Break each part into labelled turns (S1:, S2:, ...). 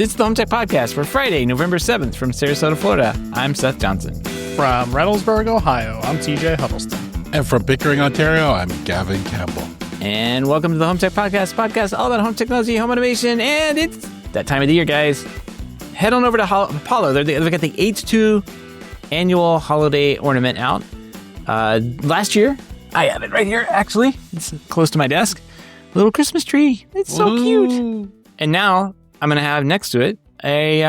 S1: This is the HomeTech Podcast for Friday, November 7th from Sarasota, Florida. I'm Seth Johnson.
S2: From Reynoldsburg, Ohio, I'm TJ Huddleston.
S3: And from Pickering, Ontario, I'm Gavin Campbell.
S1: And welcome to the HomeTech Podcast all about home technology, home automation, and it's that time of the year, guys. Head on over to Apollo. They've got the H2 annual holiday ornament out. Last year, I have it right here, actually. It's close to my desk. Little Christmas tree. It's so cute. And now I'm going to have next to it a,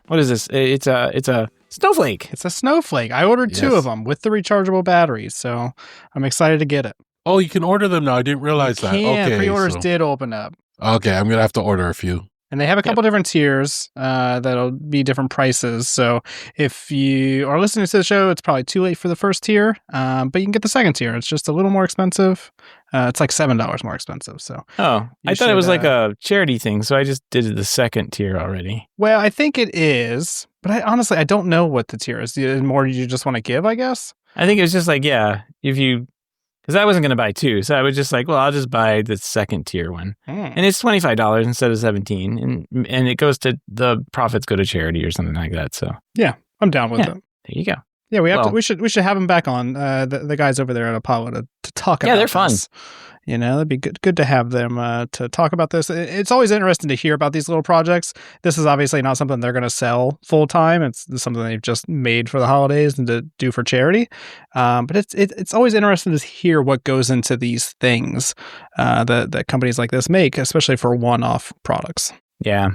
S1: what is this? It's a snowflake.
S2: It's a snowflake. I ordered two of them with the rechargeable batteries, so I'm excited to get it.
S3: Oh, you can order them now. I didn't realize that. Okay,
S2: pre-orders did open up.
S3: Okay, I'm going to have to order a few.
S2: And they have a couple different tiers that'll be different prices. So if you are listening to the show, it's probably too late for the first tier, but you can get the second tier. It's just a little more expensive. It's like $7 more expensive. So
S1: I thought it was like a charity thing, so I just did the second tier already.
S2: Well, I think it is, but honestly, I don't know what the tier is. The more you just want to give, I guess.
S1: I think it was just like, because I wasn't going to buy two, so I was just like, well, I'll just buy the second tier one, and it's $25 instead of $17, and it goes to the profits go to charity or something like that. So
S2: yeah, I'm down with it.
S1: There you go.
S2: Yeah, we should have them back on the guys over there at Apollo to talk about.
S1: Yeah, they're
S2: this.
S1: fun.
S2: You know, it'd be good to have them to talk about this. It's always interesting to hear about these little projects. This is obviously not something they're going to sell full time. It's something they've just made for the holidays and to do for charity. But it's always interesting to hear what goes into these things that companies like this make, especially for one-off products.
S1: Yeah.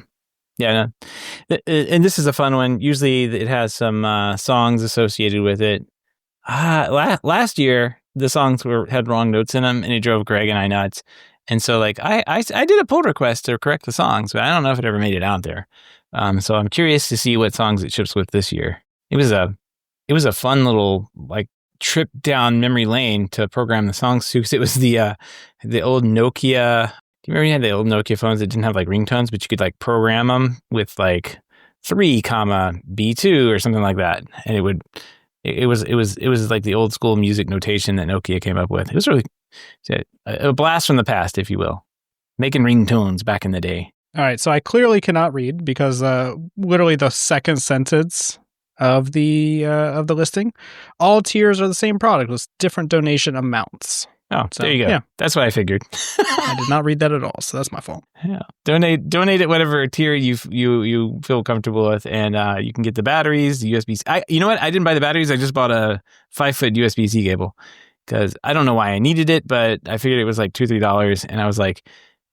S1: Yeah, no. And this is a fun one. Usually it has some songs associated with it. Last year, the songs had wrong notes in them, and it drove Greg and I nuts. And so, like, I did a pull request to correct the songs, but I don't know if it ever made it out there. So I'm curious to see what songs it ships with this year. It was a fun little, like, trip down memory lane to program the songs to, because it was the old Nokia. Do you remember you had the old Nokia phones that didn't have like ringtones, but you could like program them with like 3, B2 or something like that, and it was like the old school music notation that Nokia came up with. It was really a blast from the past, if you will, making ringtones back in the day.
S2: All right, so I clearly cannot read because literally the second sentence of the listing, all tiers are the same product with different donation amounts.
S1: Oh, so, there you go. Yeah. That's what I figured.
S2: I did not read that at all, so that's my fault.
S1: Yeah, donate at whatever tier you feel comfortable with, and you can get the batteries, the USB. You know what? I didn't buy the batteries. I just bought a 5-foot USB-C cable because I don't know why I needed it, but I figured it was like $2-3, and I was like,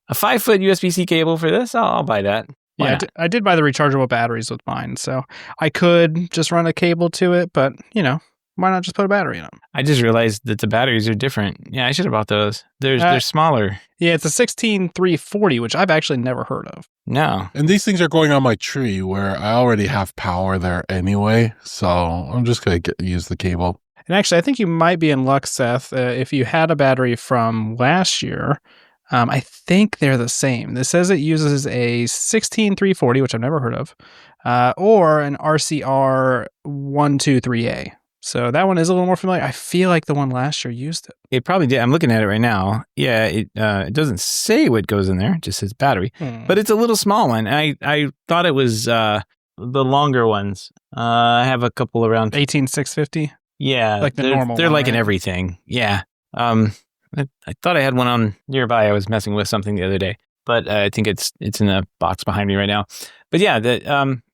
S1: a 5-foot USB-C cable for this? I'll buy that.
S2: Yeah, I did buy the rechargeable batteries with mine, so I could just run a cable to it, but you know. Why not just put a battery in them?
S1: I just realized that the batteries are different. Yeah, I should have bought those. They're smaller.
S2: Yeah, it's a 16340, which I've actually never heard of.
S1: No.
S3: And these things are going on my tree where I already have power there anyway, so I'm just going to use the cable.
S2: And actually, I think you might be in luck, Seth, if you had a battery from last year. I think they're the same. This says it uses a 16340, which I've never heard of, or an RCR 123A. So that one is a little more familiar. I feel like the one last year used it.
S1: It probably did. I'm looking at it right now. Yeah, it doesn't say what goes in there. It just says battery. But it's a little small one. I thought it was the longer ones. I have a couple around.
S2: 18650?
S1: Yeah.
S2: Like the normal
S1: They're
S2: one,
S1: like
S2: right?
S1: in everything. Yeah. I thought I had one on nearby. I was messing with something the other day. But I think it's in a box behind me right now. But yeah,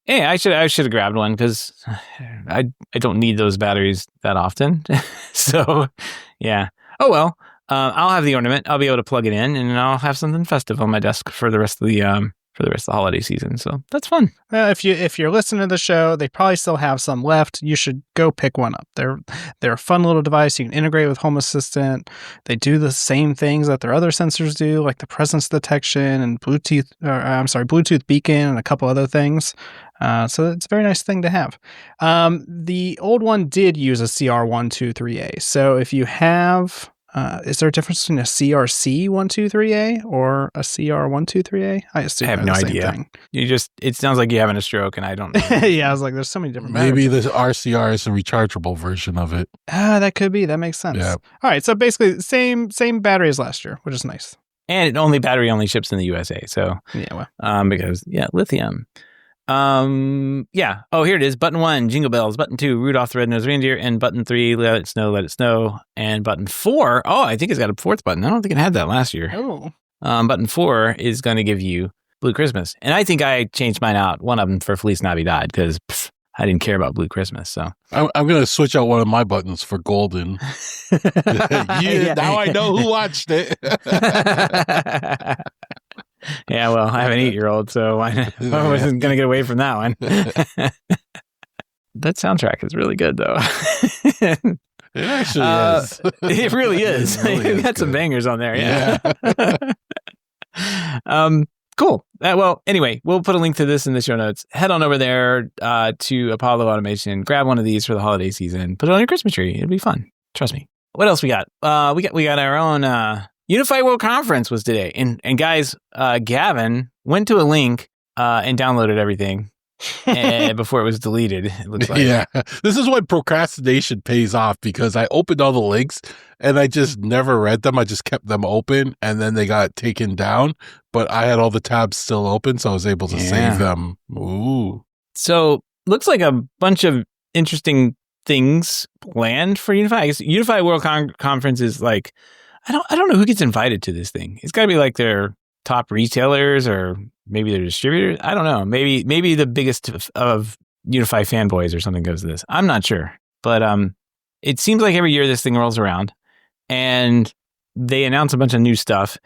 S1: hey, I should have grabbed one because I don't need those batteries that often. So, yeah. Oh well. I'll have the ornament. I'll be able to plug it in, and I'll have something festive on my desk for the rest of the holiday season. So that's fun.
S2: If you're listening to the show, they probably still have some left. You should go pick one up. They're a fun little device. You can integrate with Home Assistant. They do the same things that their other sensors do, like the presence detection and Bluetooth beacon and a couple other things. So it's a very nice thing to have. The old one did use a CR123A. So if you have Is there a difference between a CRC123A or a CR123A? I assume
S1: I have no idea.
S2: Thing.
S1: It sounds like you're having a stroke, and I don't know.
S2: Yeah, I was like, there's so many different
S3: Maybe the RCR is a rechargeable version of it.
S2: That could be. That makes sense.
S3: Yeah.
S2: All right, so basically same battery as last year, which is nice.
S1: And battery only ships in the USA. So,
S2: Yeah, well.
S1: because, lithium. Oh, here it is. Button 1, Jingle Bells. Button 2, Rudolph the Red-Nosed Reindeer. And button 3, Let It Snow, Let It Snow. And button 4, I think it's got a fourth button. I don't think it had that last year.
S2: Oh.
S1: Button 4 is going to give you Blue Christmas. And I think I changed mine out, one of them for Feliz Navidad, because I didn't care about Blue Christmas. So
S3: I'm going to switch out one of my buttons for golden. Now I know who watched it.
S1: Yeah, well, I have an 8-year-old, so I wasn't going to get away from that one. That soundtrack is really good, though.
S3: It actually is.
S1: It really is. It got some bangers on there. Yeah. Cool. Well, anyway, we'll put a link to this in the show notes. Head on over there to Apollo Automation. Grab one of these for the holiday season. Put it on your Christmas tree. It'll be fun. Trust me. What else we got? We got our own Unify World Conference was today. And guys, Gavin went to a link and downloaded everything before it was deleted, it looks like.
S3: Yeah. This is when procrastination pays off, because I opened all the links and I just never read them. I just kept them open and then they got taken down, but I had all the tabs still open, so I was able to save them. Ooh.
S1: So looks like a bunch of interesting things planned for Unify. I guess Unify World Conference is like, I don't know who gets invited to this thing. It's got to be like their top retailers or maybe their distributors. I don't know. Maybe the biggest of Unify fanboys or something goes to this. I'm not sure. But it seems like every year this thing rolls around and they announce a bunch of new stuff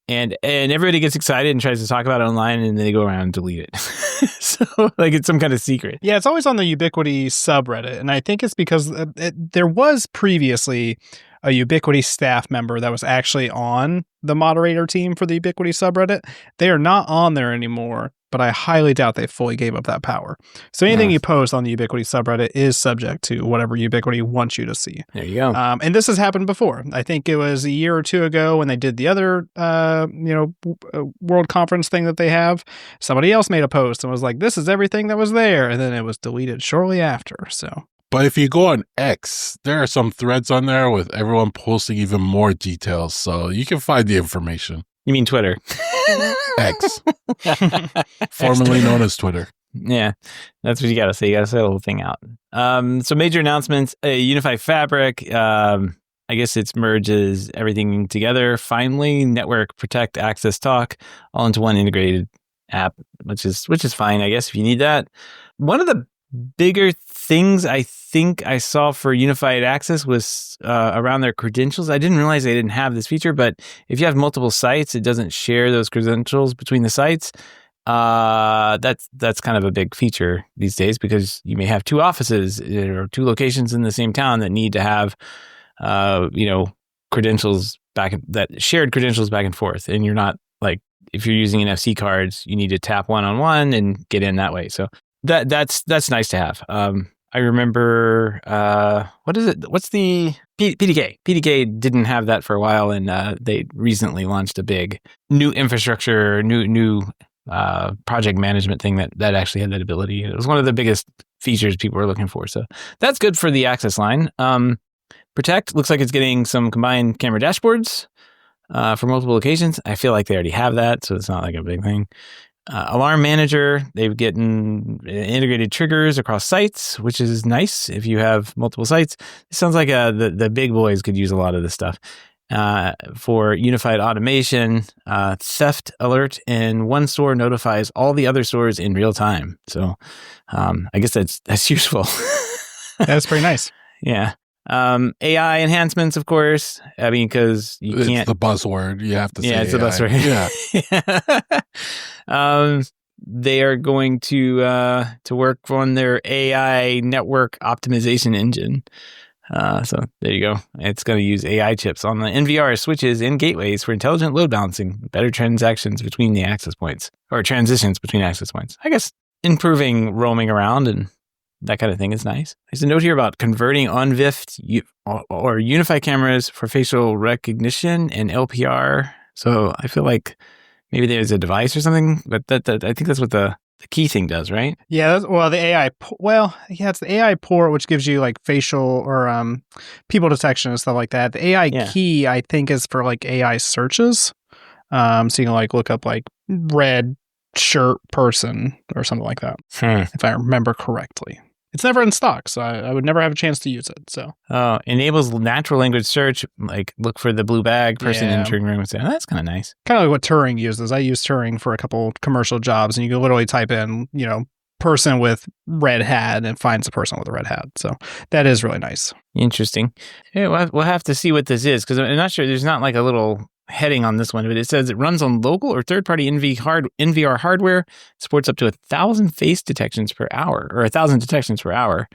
S1: and everybody gets excited and tries to talk about it online and then they go around and delete it. So like it's some kind of secret.
S2: Yeah, it's always on the Ubiquity subreddit. And I think it's because there was previously a Ubiquity staff member that was actually on the moderator team for the Ubiquity subreddit. They are not on there anymore, but I highly doubt they fully gave up that power. So anything you post on the Ubiquity subreddit is subject to whatever Ubiquity wants you to see.
S1: There you go.
S2: And this has happened before. I think it was a year or two ago when they did the other, World Conference thing that they have. Somebody else made a post and was like, "This is everything that was there," and then it was deleted shortly after. So.
S3: But if you go on X, there are some threads on there with everyone posting even more details, so you can find the information.
S1: You mean Twitter?
S3: X. Formerly known as Twitter.
S1: Yeah, that's what you got to say. You got to say the whole thing out. So major announcements, Unify Fabric. I guess it merges everything together. Finally, network, protect, access, talk, all into one integrated app, which is fine, I guess, if you need that. One of the bigger things I think I saw for unified access was around their credentials. I didn't realize they didn't have this feature, but if you have multiple sites, it doesn't share those credentials between the sites. That's kind of a big feature these days because you may have two offices or two locations in the same town that need to have, credentials that shared credentials back and forth. And you're not like, if you're using NFC cards, you need to tap one-on-one and get in that way. So that's nice to have. I remember, what is it? What's the PDK? PDK didn't have that for a while, and they recently launched a big new infrastructure, new project management thing that actually had that ability. It was one of the biggest features people were looking for. So that's good for the access line. Protect looks like it's getting some combined camera dashboards for multiple locations. I feel like they already have that, so it's not like a big thing. Alarm Manager, they've getting integrated triggers across sites, which is nice if you have multiple sites. It sounds like the big boys could use a lot of this stuff. For unified automation, theft alert, and one store notifies all the other stores in real time. So I guess that's useful.
S2: That's pretty nice.
S1: Yeah. AI enhancements, of course. I mean, because you can't.
S3: It's the buzzword. You have to say.
S1: Yeah, it's
S3: AI.
S1: the buzzword. Yeah. They are going to work on their AI network optimization engine. So there you go. It's going to use AI chips on the NVR switches and gateways for intelligent load balancing, better transactions between the access points or transitions between access points. I guess improving roaming around and that kind of thing is nice. There's a note here about converting on-VIF or Unify cameras for facial recognition and LPR. So I feel like maybe there's a device or something, but I think that's what the key thing does, right?
S2: Yeah, the AI. It's the AI port, which gives you like facial or people detection and stuff like that. The AI key, I think, is for like AI searches. So you can like look up like red shirt person or something like that, if I remember correctly. It's never in stock, so I would never have a chance to use it. So
S1: enables natural language search, like look for the blue bag person
S2: Yeah.
S1: entering room and say, that's kind of nice.
S2: kind of like what Turing uses. I use Turing for a couple commercial jobs, and you can literally type in, person with red hat, and it finds a person with a red hat. So that is really nice.
S1: Interesting. Yeah, we'll have to see what this is, because I'm not sure. There's not like a little heading on this one, but it says it runs on local or third-party NVR hardware, supports up to 1,000 face detections per hour, or 1,000 detections per hour,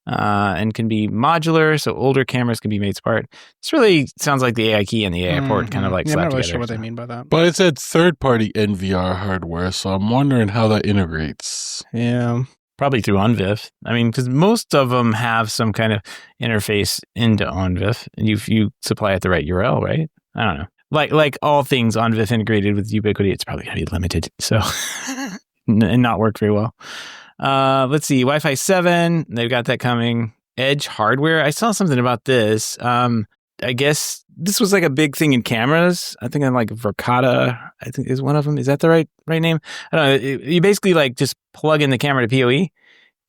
S1: and can be modular, so older cameras can be made smart. This really sounds like the AI key and the AI port kind of like
S2: I'm
S1: slapped
S2: not really
S1: together.
S2: sure what they mean by that.
S3: But it said third-party NVR hardware, so I'm wondering how that integrates.
S2: Yeah.
S1: Probably through OnVIF. I mean, because most of them have some kind of interface into OnVIF, and you supply it the right URL, right? I don't know. Like all things OnVIF integrated with Ubiquiti, it's probably going to be limited, so and not work very well. Let's see, Wi-Fi 7, they've got that coming. Edge hardware, I saw something about this. I guess this was like a big thing in cameras. I think I'm like Verkada, I think is one of them. Is that the right name? I don't know. You basically like just plug in the camera to PoE,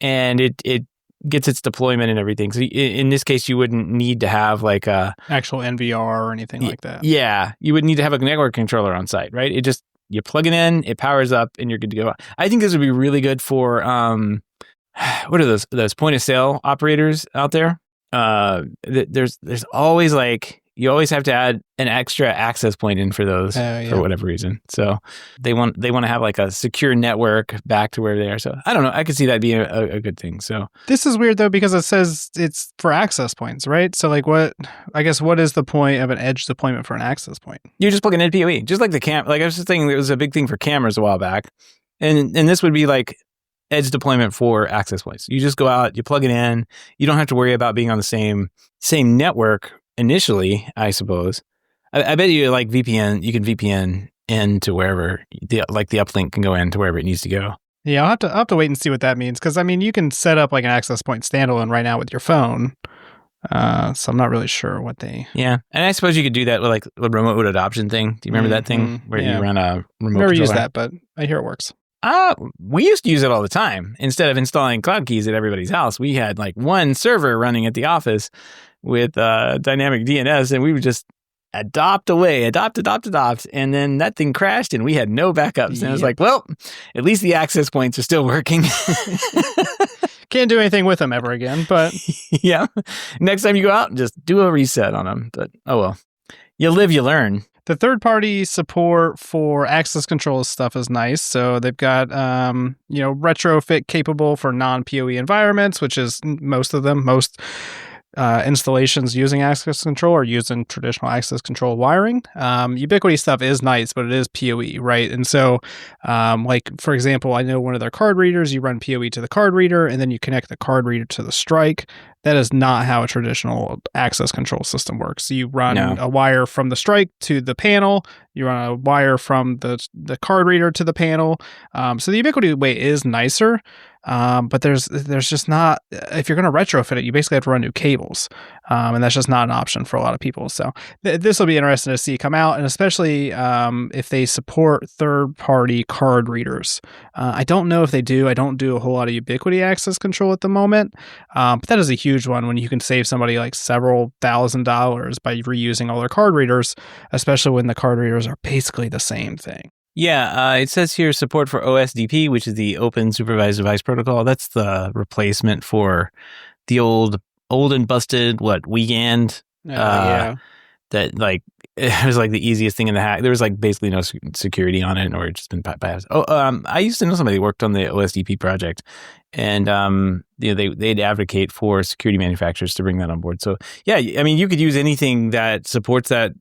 S1: and it gets its deployment and everything. So in this case, you wouldn't need to have like a
S2: actual NVR or anything like that.
S1: Yeah, you would need to have a network controller on site, right? You plug it in, it powers up, and you're good to go. I think this would be really good for what are those point of sale operators out there? There's always like, you always have to add an extra access point in for those for whatever reason. So they want to have like a secure network back to where they are. So I don't know. I could see that being a good thing. So
S2: this is weird though, because it says it's for access points, right? So like what is the point of an edge deployment for an access point?
S1: You just plug in PoE, just like the like I was just thinking, there was a big thing for cameras a while back, and this would be like edge deployment for access points. You just go out, you plug it in. You don't have to worry about being on the same network initially, I suppose. I bet you like VPN, you can VPN into wherever the uplink can go into wherever it needs to go.
S2: Yeah, I'll have to wait and see what that means, because I mean, you can set up like an access point standalone right now with your phone. So I'm not really sure what they.
S1: Yeah, and I suppose you could do that with like the remote adoption thing. Do you remember that thing where you run a remote?
S2: Never used that, but I hear it works.
S1: We used to use it all the time. Instead of installing cloud keys at everybody's house, we had like one server running at the office with dynamic DNS, and we would just adopt, and then that thing crashed, and we had no backups. And I was like, well, at least the access points are still working.
S2: Can't do anything with them ever again, but
S1: yeah. Next time you go out, just do a reset on them. But oh well, you live, you learn.
S2: The third-party support for access control stuff is nice. So they've got, retrofit capable for non-PoE environments, which is most of them. Most installations using access control are using traditional access control wiring. Ubiquiti stuff is nice, but it is PoE, right? And so, for example, I know one of their card readers, you run PoE to the card reader, and then you connect the card reader to the strike. That is not how a traditional access control system works. You run a wire from the strike to the panel. You run a wire from the card reader to the panel. So the Ubiquiti way is nicer. But there's just not, if you're going to retrofit it, you basically have to run new cables. And that's just not an option for a lot of people. So this will be interesting to see come out, and especially if they support third-party card readers. I don't know if they do. I don't do a whole lot of Ubiquiti access control at the moment. But that is a huge one when you can save somebody like several $1,000s by reusing all their card readers, especially when the card readers are basically the same thing.
S1: Yeah, it says here support for OSDP, which is the Open Supervised Device Protocol. That's the replacement for the old and busted, Weekend. That like, it was like the easiest thing in the hack. There was like basically no security on it, or it just been bypassed. I used to know somebody who worked on the OSDP project, and they'd advocate for security manufacturers to bring that on board. So yeah, I mean, you could use anything that supports that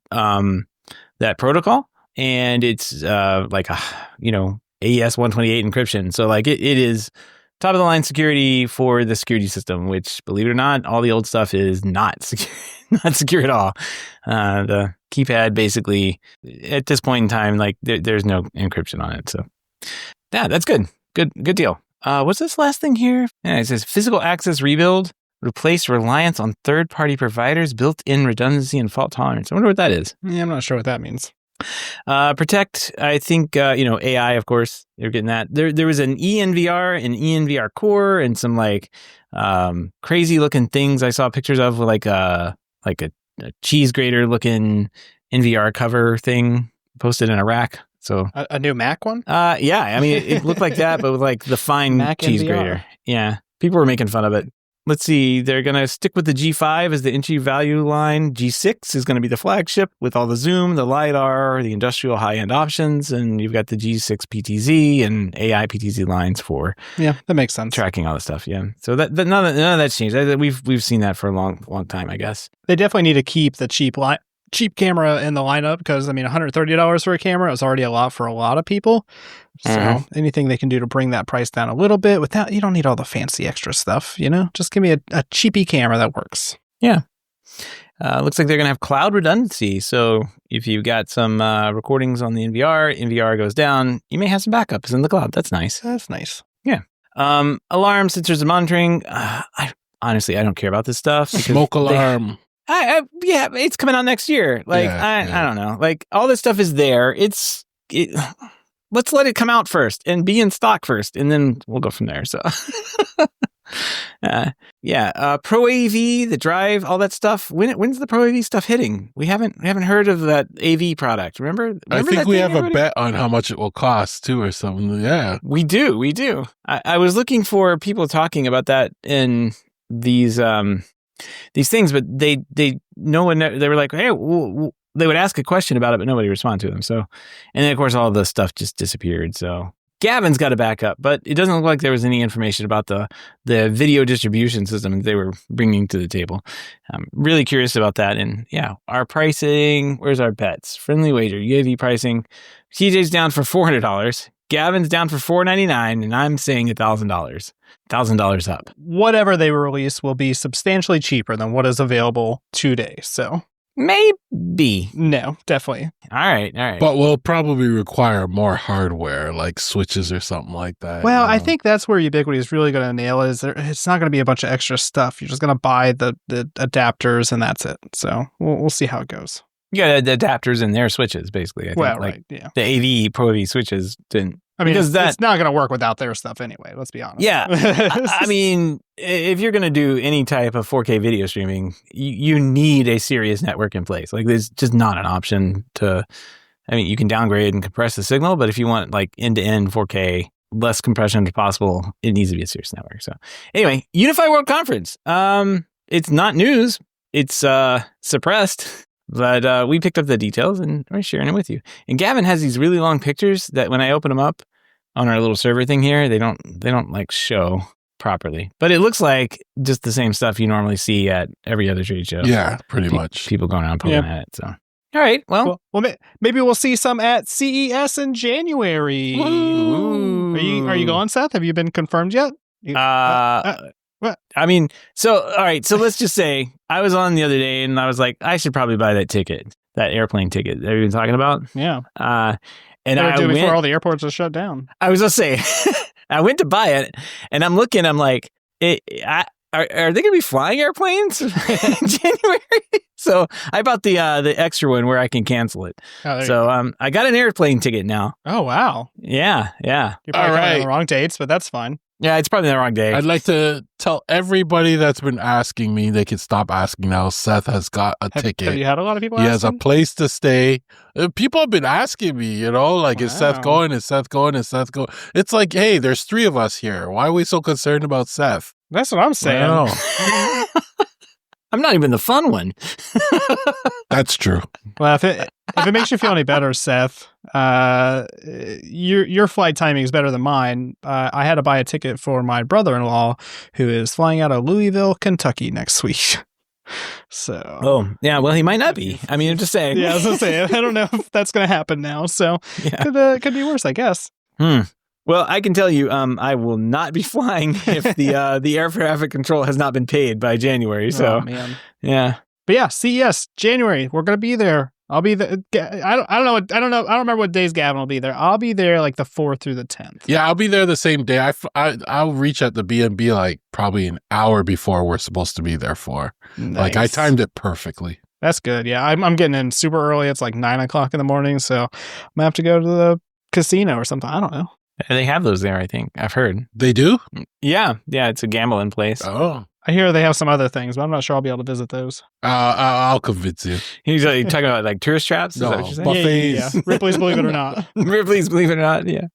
S1: protocol. And it's like AES 128 encryption. So like it is top of the line security for the security system, which, believe it or not, all the old stuff is not secure at all. The keypad basically at this point in time, like there's no encryption on it. So yeah, that's good. Good deal. What's this last thing here? Yeah, it says physical access rebuild, replace reliance on third-party providers, built-in redundancy and fault tolerance. I wonder what that is.
S2: Yeah, I'm not sure what that means.
S1: Protect, I think, AI, of course, you're getting that. There was an ENVR, an ENVR core, and some like crazy looking things I saw pictures of, with like a cheese grater looking NVR cover thing posted in a rack. So
S2: a new Mac one?
S1: Yeah. I mean, it looked like that, but with like the fine
S2: Mac
S1: cheese
S2: NVR.
S1: grater. Yeah. People were making fun of it. Let's see. They're going to stick with the G5 as the entry value line. G6 is going to be the flagship with all the zoom, the LiDAR, the industrial high-end options, and you've got the G6 PTZ and AI PTZ lines for
S2: that makes sense.
S1: tracking all the stuff. Yeah. So that none of that's changed. We've seen that for a long time, I guess.
S2: They definitely need to keep the cheap camera in the lineup because, I mean, $130 for a camera is already a lot for a lot of people. So anything they can do to bring that price down a little bit without, you don't need all the fancy extra stuff, just give me a cheapy camera that works.
S1: Yeah. Looks like they're going to have cloud redundancy. So if you've got some recordings on the NVR goes down, you may have some backups in the cloud. That's nice.
S2: That's nice.
S1: Yeah. Alarm, sensors, and monitoring. I don't care about this stuff.
S3: Smoke alarm.
S1: Yeah, it's coming out next year. Like, I don't know. Like, all this stuff is there. Let's let it come out first and be in stock first, and then we'll go from there. So, Pro AV, the drive, all that stuff. When's the Pro AV stuff hitting? We haven't heard of that AV product. Remember
S3: I think we have
S1: already?
S3: a bet on how much it will cost too, or something. Yeah,
S1: we do. I was looking for people talking about that in these things, but they were like, hey, they would ask a question about it, but nobody responded to them. So, and then of course all the stuff just disappeared. So Gavin's got a backup, but it doesn't look like there was any information about the video distribution system that they were bringing to the table. I'm really curious about that. And our pricing, where's our bets? Friendly wager, UAV pricing. TJ's down for $400. Gavin's down for $499, and I'm saying $1,000. $1,000 up.
S2: Whatever they release will be substantially cheaper than what is available today. So
S1: maybe.
S2: No, definitely.
S1: All right.
S3: but we'll probably require more hardware, like switches or something like that.
S2: Well, I think that's where Ubiquiti is really going to nail it. It's not going to be a bunch of extra stuff. You're just going to buy the adapters, and that's it. So we'll see how it goes.
S1: Yeah, the adapters and their switches, basically. I think.
S2: Well,
S1: like,
S2: right, yeah.
S1: The AV Pro AV switches didn't.
S2: I mean,
S1: because
S2: it's not going to work without their stuff anyway. Let's be honest.
S1: Yeah. I mean, if you're going to do any type of 4K video streaming, you need a serious network in place. Like, there's just not an option to. I mean, you can downgrade and compress the signal, but if you want like end-to-end 4K, less compression as possible, it needs to be a serious network. So, anyway, Unify World Conference. It's not news. It's suppressed. But we picked up the details and we're sharing it with you. And Gavin has these really long pictures that when I open them up on our little server thing here, they don't like show properly. But it looks like just the same stuff you normally see at every other trade show.
S3: Yeah, pretty much.
S1: People going around poking at it. So, all right, well,
S2: maybe we'll see some at CES in January.
S1: Ooh.
S2: Are you going, Seth? Have you been confirmed yet?
S1: What? I mean, so, all right. So let's just say I was on the other day and I was like, I should probably buy that ticket, that airplane ticket that we've been talking about.
S2: Yeah.
S1: And
S2: they were doing before all the airports are shut down.
S1: I was going to say, I went to buy it and I'm looking, I'm like, are they going to be flying airplanes in January? So I bought the extra one where I can cancel it. So I got an airplane ticket now.
S2: Oh, wow.
S1: Yeah.
S2: You're probably on the wrong dates, but that's fine.
S1: Yeah, it's probably the wrong day.
S3: I'd like to tell everybody that's been asking me, they can stop asking now. Seth has got a ticket.
S2: Have you had a lot of people
S3: He
S2: asking?
S3: has a place to stay. People have been asking me, like, is Seth going? Is Seth going? Is Seth going? It's like, hey, there's 3 of us here. Why are we so concerned about Seth?
S2: That's what I'm saying.
S1: I'm not even the fun one.
S3: That's true.
S2: Well, if it makes you feel any better, Seth, your flight timing is better than mine. I had to buy a ticket for my brother-in-law who is flying out of Louisville, Kentucky next week. So.
S1: Oh, yeah. Well, he might not be. I mean, I'm just saying.
S2: Yeah, I was going to say, I don't know if that's going to happen now. So could be worse, I guess.
S1: Well, I can tell you, I will not be flying if the air traffic control has not been paid by January. So, yeah.
S2: But yeah, CES January, we're gonna be there. I'll be there. I don't remember what days Gavin will be there. I'll be there like the 4th through the 10th.
S3: Yeah, I'll be there the same day. I'll reach at the B&B like probably an hour before we're supposed to be there for. Nice. Like I timed it perfectly.
S2: That's good. Yeah, I'm getting in super early. It's like 9 o'clock in the morning, so I'm gonna have to go to the casino or something. I don't know.
S1: They have those there, I think. I've heard.
S3: They do?
S1: Yeah, it's a gambling place.
S3: Oh.
S2: I hear they have some other things, but I'm not sure I'll be able to visit those.
S3: I'll convince you.
S1: He's talking about like tourist traps? Is
S3: No,
S1: that what you're saying?
S3: buffets.
S2: Yeah. Ripley's Believe It or Not.
S1: Ripley's Believe It or Not, yeah.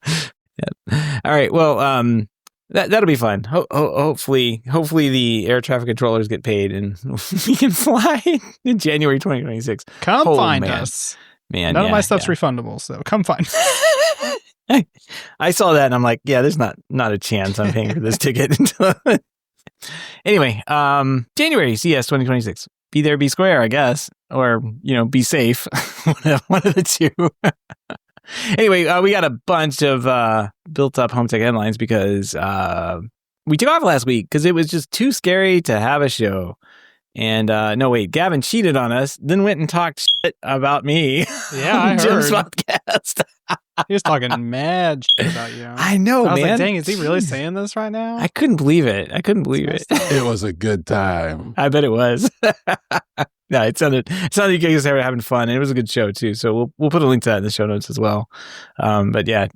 S1: Yeah. All right, well, that'll be fun. Hopefully the air traffic controllers get paid and we can fly in January 2026.
S2: Come find us.
S1: Man,
S2: none of my stuff's refundable, so come find us.
S1: I saw that and I'm like, yeah, there's not a chance I'm paying for this ticket. Anyway, January CES 2026. Be there, be square, I guess, or be safe. One of the two. Anyway, we got a bunch of built-up HomeTech headlines because we took off last week because it was just too scary to have a show. And no, wait, Gavin cheated on us, then went and talked shit about me.
S2: Yeah, I
S1: Jim's
S2: heard.
S1: podcast.
S2: He was talking mad shit about you.
S1: I know,
S2: I was
S1: man.
S2: like, dang, is he really saying this right now?
S1: I couldn't believe it.
S3: It was a good time.
S1: I bet it was. No, it sounded like you guys were having fun, and it was a good show too. So we'll put a link to that in the show notes as well. But yeah,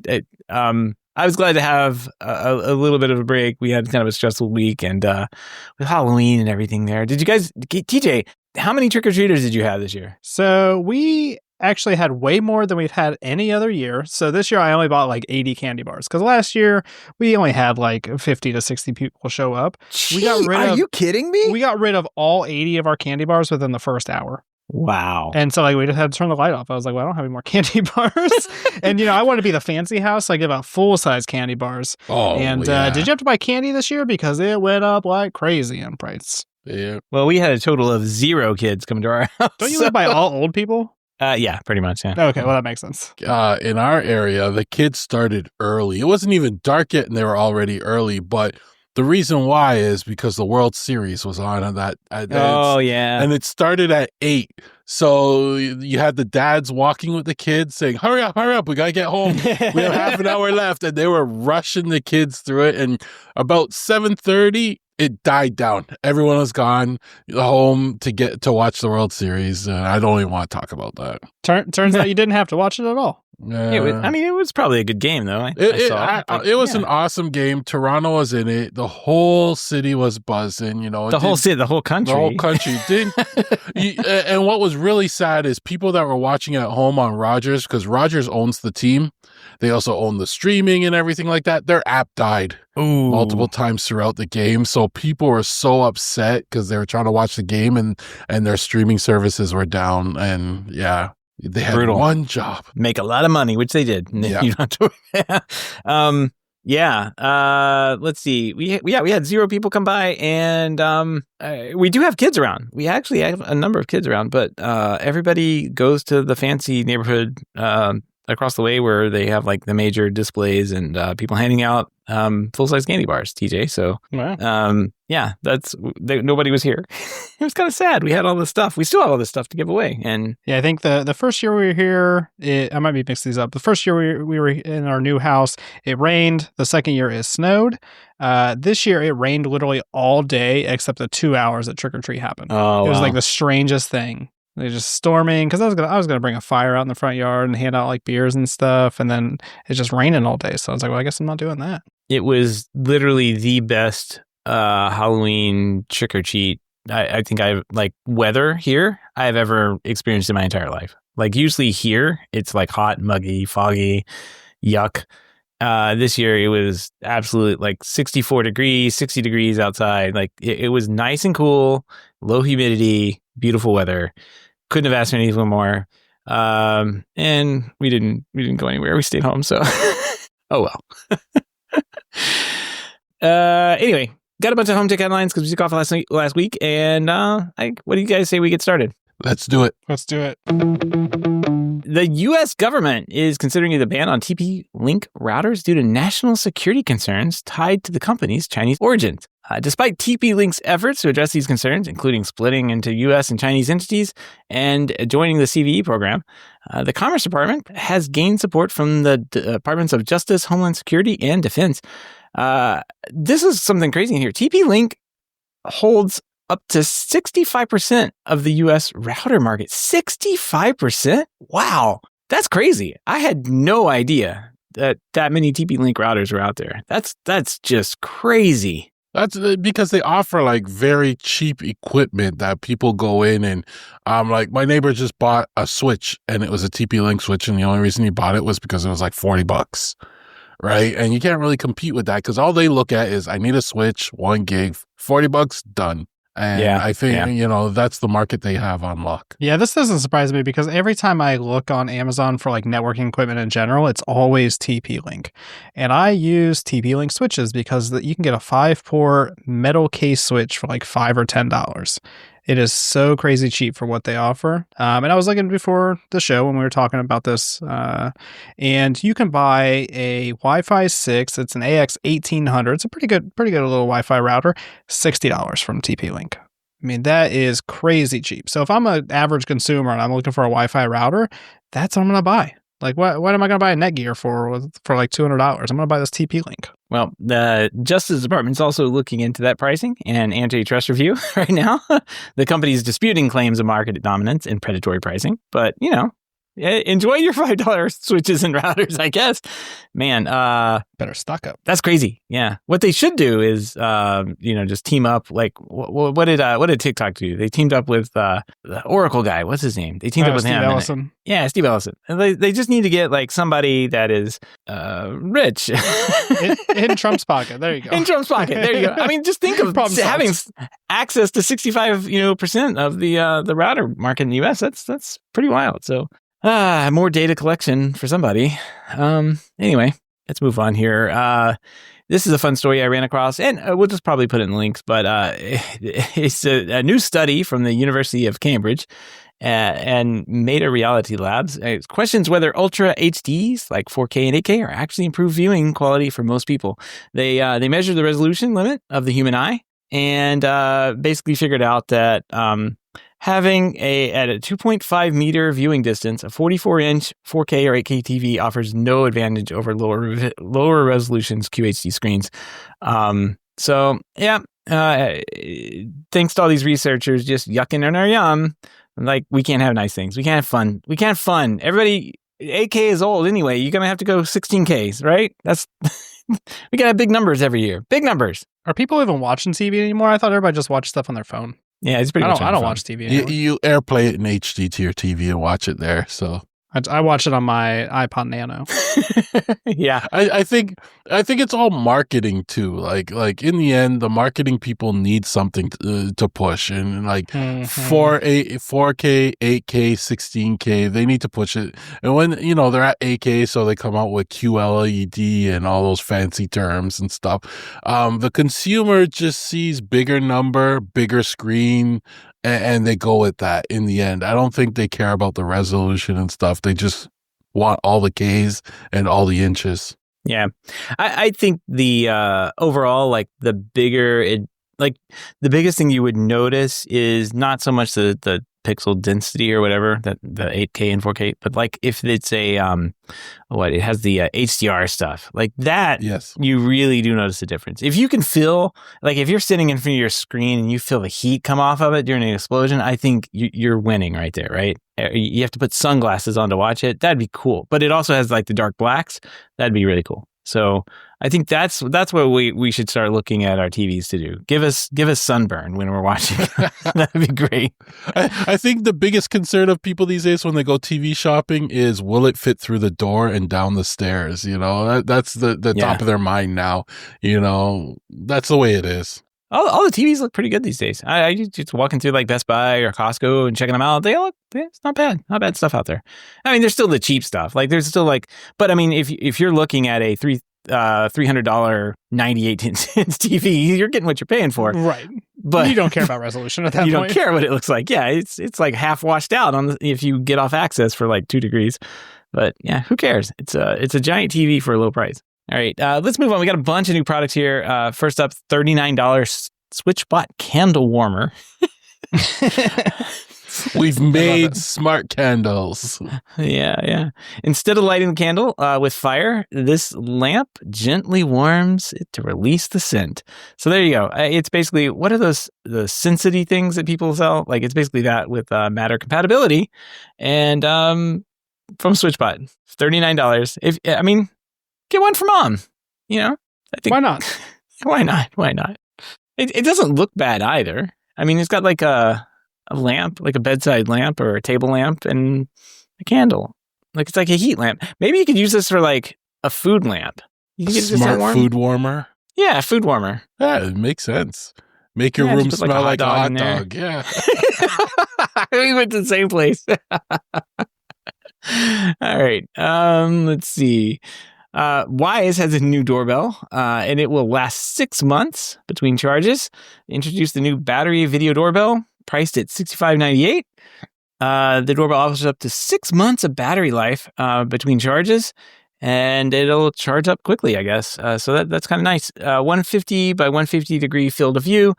S1: I was glad to have a little bit of a break. We had kind of a stressful week, and with Halloween and everything there. Did you guys, TJ? How many trick or treaters did you have this year?
S2: So we actually had way more than we've had any other year. So this year I only bought like 80 candy bars because last year we only had like 50 to 60 people show up.
S1: Are you kidding me?
S2: We got rid of all 80 of our candy bars within the first hour.
S1: Wow.
S2: And so like we just had to turn the light off. I was like, well, I don't have any more candy bars. And I wanted to be the fancy house. So I give out full-size candy bars.
S3: Oh,
S2: and
S3: yeah.
S2: Did you have to buy candy this year? Because it went up like crazy in price.
S3: Yeah.
S1: Well, we had a total of 0 kids come to our house.
S2: Don't you live by all old people?
S1: Yeah, pretty much, yeah.
S2: Okay, well, that makes sense.
S3: In our area, the kids started early. It wasn't even dark yet, and they were already early. But the reason why is because the World Series was on that.
S1: Yeah.
S3: And it started at 8. So you had the dads walking with the kids saying, hurry up, we got to get home. We have half an hour left. And they were rushing the kids through it. And about 7:30, it died down. Everyone was gone home to watch the World Series. I don't even want to talk about that.
S2: Turns out you didn't have to watch it at all.
S1: It was probably a good game, though.
S3: It was an awesome game. Toronto was in it. The whole city was buzzing.
S1: The whole city, the whole country.
S3: The whole country didn't. And what was really sad is people that were watching at home on Rogers, because Rogers owns the team. They also own the streaming and everything like that. Their app died multiple times throughout the game. So people were so upset because they were trying to watch the game and their streaming services were down. And yeah. They had one job.
S1: Make a lot of money, which they did.
S3: Yeah.
S1: You don't have to let's see. We had 0 people come by, and we do have kids around. We actually have a number of kids around, but everybody goes to the fancy neighborhood across the way where they have like the major displays and people handing out full-size candy bars, TJ. So,
S2: wow.
S1: Nobody was here. It was kind of sad. We had all this stuff. We still have all this stuff to give away. And
S2: yeah, I think the first year we were here, I might be mixing these up. The first year we were in our new house, it rained. The second year it snowed. This year it rained literally all day except the 2 hours that Trick or Treat happened.
S1: Oh,
S2: it was like the strangest thing. They're just storming because I was gonna bring a fire out in the front yard and hand out like beers and stuff, and then it's just raining all day. So I was like, well, I guess I'm not doing that.
S1: It was literally the best Halloween trick or treat. I think I've like weather here I've ever experienced in my entire life. Like usually here it's like hot, muggy, foggy, yuck. This year it was absolute like 64 degrees, 60 degrees outside. Like it was nice and cool, low humidity, beautiful weather. Couldn't have asked for anything more. And we didn't go anywhere. We stayed home. So, oh well. Anyway, got a bunch of HomeTech headlines because we took off last week. And what do you guys say we get started?
S3: Let's do it.
S2: Let's do it.
S1: The U.S. government is considering the ban on TP-Link routers due to national security concerns tied to the company's Chinese origins. Despite TP-Link's efforts to address these concerns, including splitting into U.S. and Chinese entities and joining the CVE program, the Commerce Department has gained support from the Departments of Justice, Homeland Security, and Defense. This is something crazy in here. TP-Link holds up to 65% of the US router market. 65%? Wow. That's crazy. I had no idea that many TP-Link routers were out there. That's just crazy.
S3: That's because they offer like very cheap equipment that people go in and like my neighbor just bought a switch and it was a TP-Link switch, and the only reason he bought it was because it was like $40, right? And you can't really compete with that because all they look at is I need a switch, 1 gig, $40, done. And I think, that's the market they have on lock.
S2: Yeah, this doesn't surprise me because every time I look on Amazon for like networking equipment in general, it's always TP-Link. And I use TP-Link switches because you can get a 5-port metal case switch for like $5 or $10. It is so crazy cheap for what they offer. And I was looking before the show when we were talking about this. And you can buy a Wi-Fi 6. It's an AX1800. It's a pretty good little Wi-Fi router. $60 from TP-Link. I mean, that is crazy cheap. So if I'm an average consumer and I'm looking for a Wi-Fi router, that's what I'm going to buy. Like, what am I going to buy a Netgear for like $200? I'm going to buy this TP-Link.
S1: Well, the Justice Department's also looking into that pricing and antitrust review right now. The company is disputing claims of market dominance and predatory pricing. But, enjoy your $5 switches and routers, I guess. Man,
S2: better stock up.
S1: That's crazy. Yeah. What they should do is, just team up. Like, what did TikTok do? They teamed up with the Oracle guy. What's his name? They teamed up with
S2: Steve
S1: him.
S2: Ellison.
S1: Yeah, Steve Ellison. And they just need to get like somebody that is rich
S2: in Trump's pocket. There you go.
S1: In Trump's pocket. There you go. I mean, just think of having access to 65% of the router market in the US. That's pretty wild. So. More data collection for somebody. Anyway, let's move on here. This is a fun story I ran across, and we'll just probably put it in the links, but it's a new study from the University of Cambridge and Meta Reality Labs. It questions whether Ultra HDs, like 4K and 8K, are actually improved viewing quality for most people. They measure the resolution limit of the human eye and basically figured out that having at a 2.5 meter viewing distance, a 44-inch 4K or 8K TV offers no advantage over lower resolutions QHD screens. Thanks to all these researchers just yucking in our yum, like we can't have nice things. We can't have fun. We can't have fun. Everybody, 8K is old anyway. You're going to have to go 16Ks, right? That's we got to have big numbers every year. Big numbers.
S2: Are people even watching TV anymore? I thought everybody just watched stuff on their phone.
S1: Yeah, it's pretty much.
S2: I don't watch TV anymore.
S3: You AirPlay it in HD to your TV and watch it there. So
S2: I watch it on my iPod Nano.
S1: Yeah,
S3: I think it's all marketing too. Like in the end, the marketing people need something to push, and like 4K, 8K, 16K, they need to push it. And when they're at 8K, so they come out with QLED and all those fancy terms and stuff. The consumer just sees bigger number, bigger screen. And they go with that in the end. I don't think they care about the resolution and stuff. They just want all the Ks and all the inches.
S1: Yeah. I think the overall, like the biggest thing you would notice is not so much the pixel density or whatever, that the 8K and 4K, but like if it's a it has the HDR stuff like that.
S3: Yes,
S1: you really do notice a difference. If you can feel, like if you're sitting in front of your screen and you feel the heat come off of it during an explosion, I think you're winning right there, right? You have to put sunglasses on to watch it. That'd be cool. But it also has like the dark blacks. That'd be really cool. So I think that's what we should start looking at our TVs to do. Give us sunburn when we're watching. That'd be great.
S3: I think the biggest concern of people these days when they go TV shopping is, will it fit through the door and down the stairs? That's the top of their mind now. That's the way it is.
S1: All the TVs look pretty good these days. I just walking through like Best Buy or Costco and checking them out. It's not bad. Not bad stuff out there. I mean, there's still the cheap stuff. Like there's still but I mean, if you're looking at a $300 98-inch TV, you're getting what you're paying for.
S2: Right.
S1: But
S2: you don't care about resolution at that point.
S1: You don't care what it looks like. Yeah, it's like half washed out if you get off access for like 2 degrees. But yeah, who cares? It's a giant TV for a low price. All right, let's move on. We got a bunch of new products here. First up, $39 SwitchBot candle warmer.
S3: We've made smart candles.
S1: Yeah. Instead of lighting the candle with fire, this lamp gently warms it to release the scent. So there you go. It's basically, what are the Sensity things that people sell? Like, it's basically that with Matter compatibility. And from SwitchBot, $39. Get one for mom. I think,
S2: why not?
S1: Why not? It doesn't look bad either. It's got like a lamp, like a bedside lamp or a table lamp and a candle. Like, it's like a heat lamp. Maybe you could use this for like a food lamp. You can get
S3: Smart food warmer?
S1: Yeah, food warmer.
S3: Yeah, it makes sense. Make your room smell like a hot dog. Yeah.
S1: We went to the same place. All right. Let's see. Wyze has a new doorbell, and it will last 6 months between charges. Introduced the new battery video doorbell, priced at $65.98. The doorbell offers up to 6 months of battery life between charges, and it'll charge up quickly, I guess. So that's kind of nice. 150 by 150 degree field of view,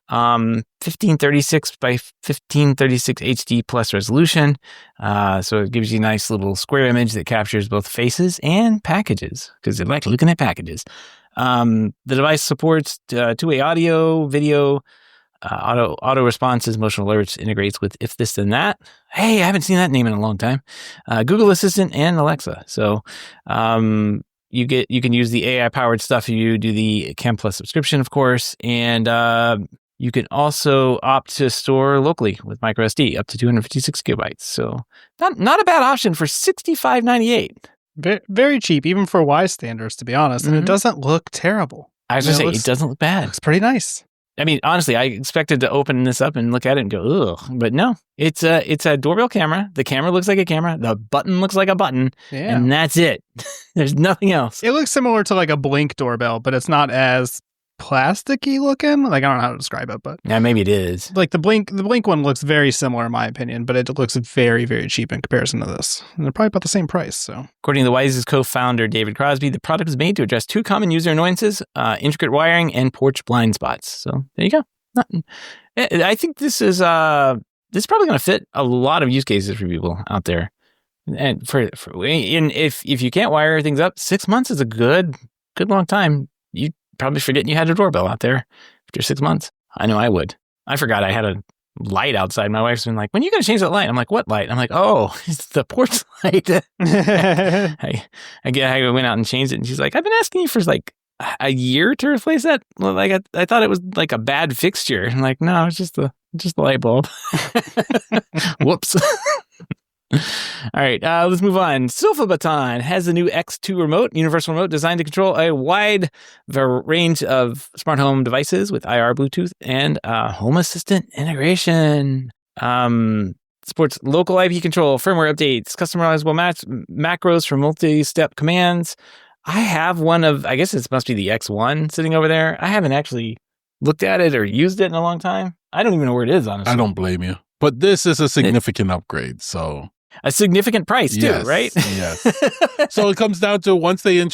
S1: 1536 by 1536 HD plus resolution. So it gives you a nice little square image that captures both faces and packages, because they like looking at packages. The device supports two-way audio, video, auto responses, motion alerts, integrates with If This Then That. Hey, I haven't seen that name in a long time. Google Assistant and Alexa. So you can use the AI powered stuff if you do the Cam Plus subscription, of course, and you can also opt to store locally with microSD up to 256 gigabytes. So not a bad option for $65.98.
S2: Very cheap, even for Wyze standards, to be honest. And it doesn't look terrible.
S1: I was going to say, it doesn't look bad.
S2: Looks pretty nice.
S1: Honestly, I expected to open this up and look at it and go, ugh. But no, it's a doorbell camera. The camera looks like a camera. The button looks like a button. Yeah. And that's it. There's nothing else.
S2: It looks similar to like a Blink doorbell, but it's not as plasticky looking. Like, I don't know how to describe it, but
S1: yeah, maybe it is.
S2: Like the Blink one looks very similar in my opinion, but it looks very, very cheap in comparison to this. And they're probably about the same price. So, according
S1: to the Wyze's co-founder David Crosby, the product is made to address two common user annoyances: intricate wiring and porch blind spots. So there you go. I think this is probably going to fit a lot of use cases for people out there. And if you can't wire things up, 6 months is a good long time. You probably forgetting you had a doorbell out there after 6 months. I know I would. I forgot I had a light outside. My wife's been like, "When are you going to change that light?" I'm like, "What light?" I'm like, "Oh, it's the porch light." I went out and changed it, and she's like, "I've been asking you for like a year to replace that. Well, like I thought it was like a bad fixture." I'm like, "No, it's just the light bulb." Whoops. All right, let's move on. Sofabaton has the new X2 remote, universal remote designed to control a wide range of smart home devices with IR, Bluetooth, and Home Assistant integration. Supports local IP control, firmware updates, customizable macros for multi-step commands. I have one of, I guess it must be the X1 sitting over there. I haven't actually looked at it or used it in a long time. I don't even know where it is, honestly.
S3: I don't blame you. But this is a significant upgrade, so...
S1: A significant price, too,
S3: yes,
S1: right?
S3: Yes. So it comes down to once they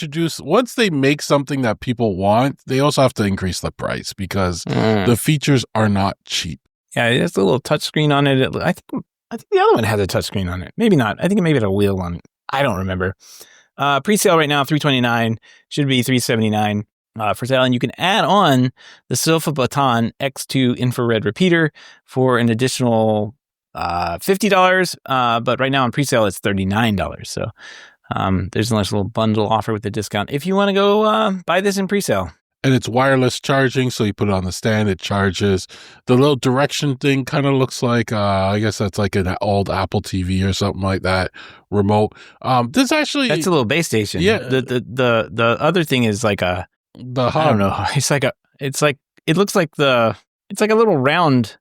S3: make something that people want, they also have to increase the price because the features are not cheap.
S1: Yeah, there's a little touchscreen on it. I think the other one has a touchscreen on it. Maybe not. I think it maybe had a wheel on it. I don't remember. Pre-sale right now, $329. Should be $379 for sale. And you can add on the Sofabaton X2 infrared repeater for an additional $50, but right now on pre-sale it's $39. So there's a nice little bundle offer with a discount if you want to go buy this in pre-sale.
S3: And it's wireless charging, so you put it on the stand, it charges. The little direction thing kind of looks like, I guess that's like an old Apple TV or something like that, remote. This actually...
S1: That's a little base station.
S3: Yeah.
S1: The other thing is like a...
S3: The hub.
S1: I don't know. It looks like a little round...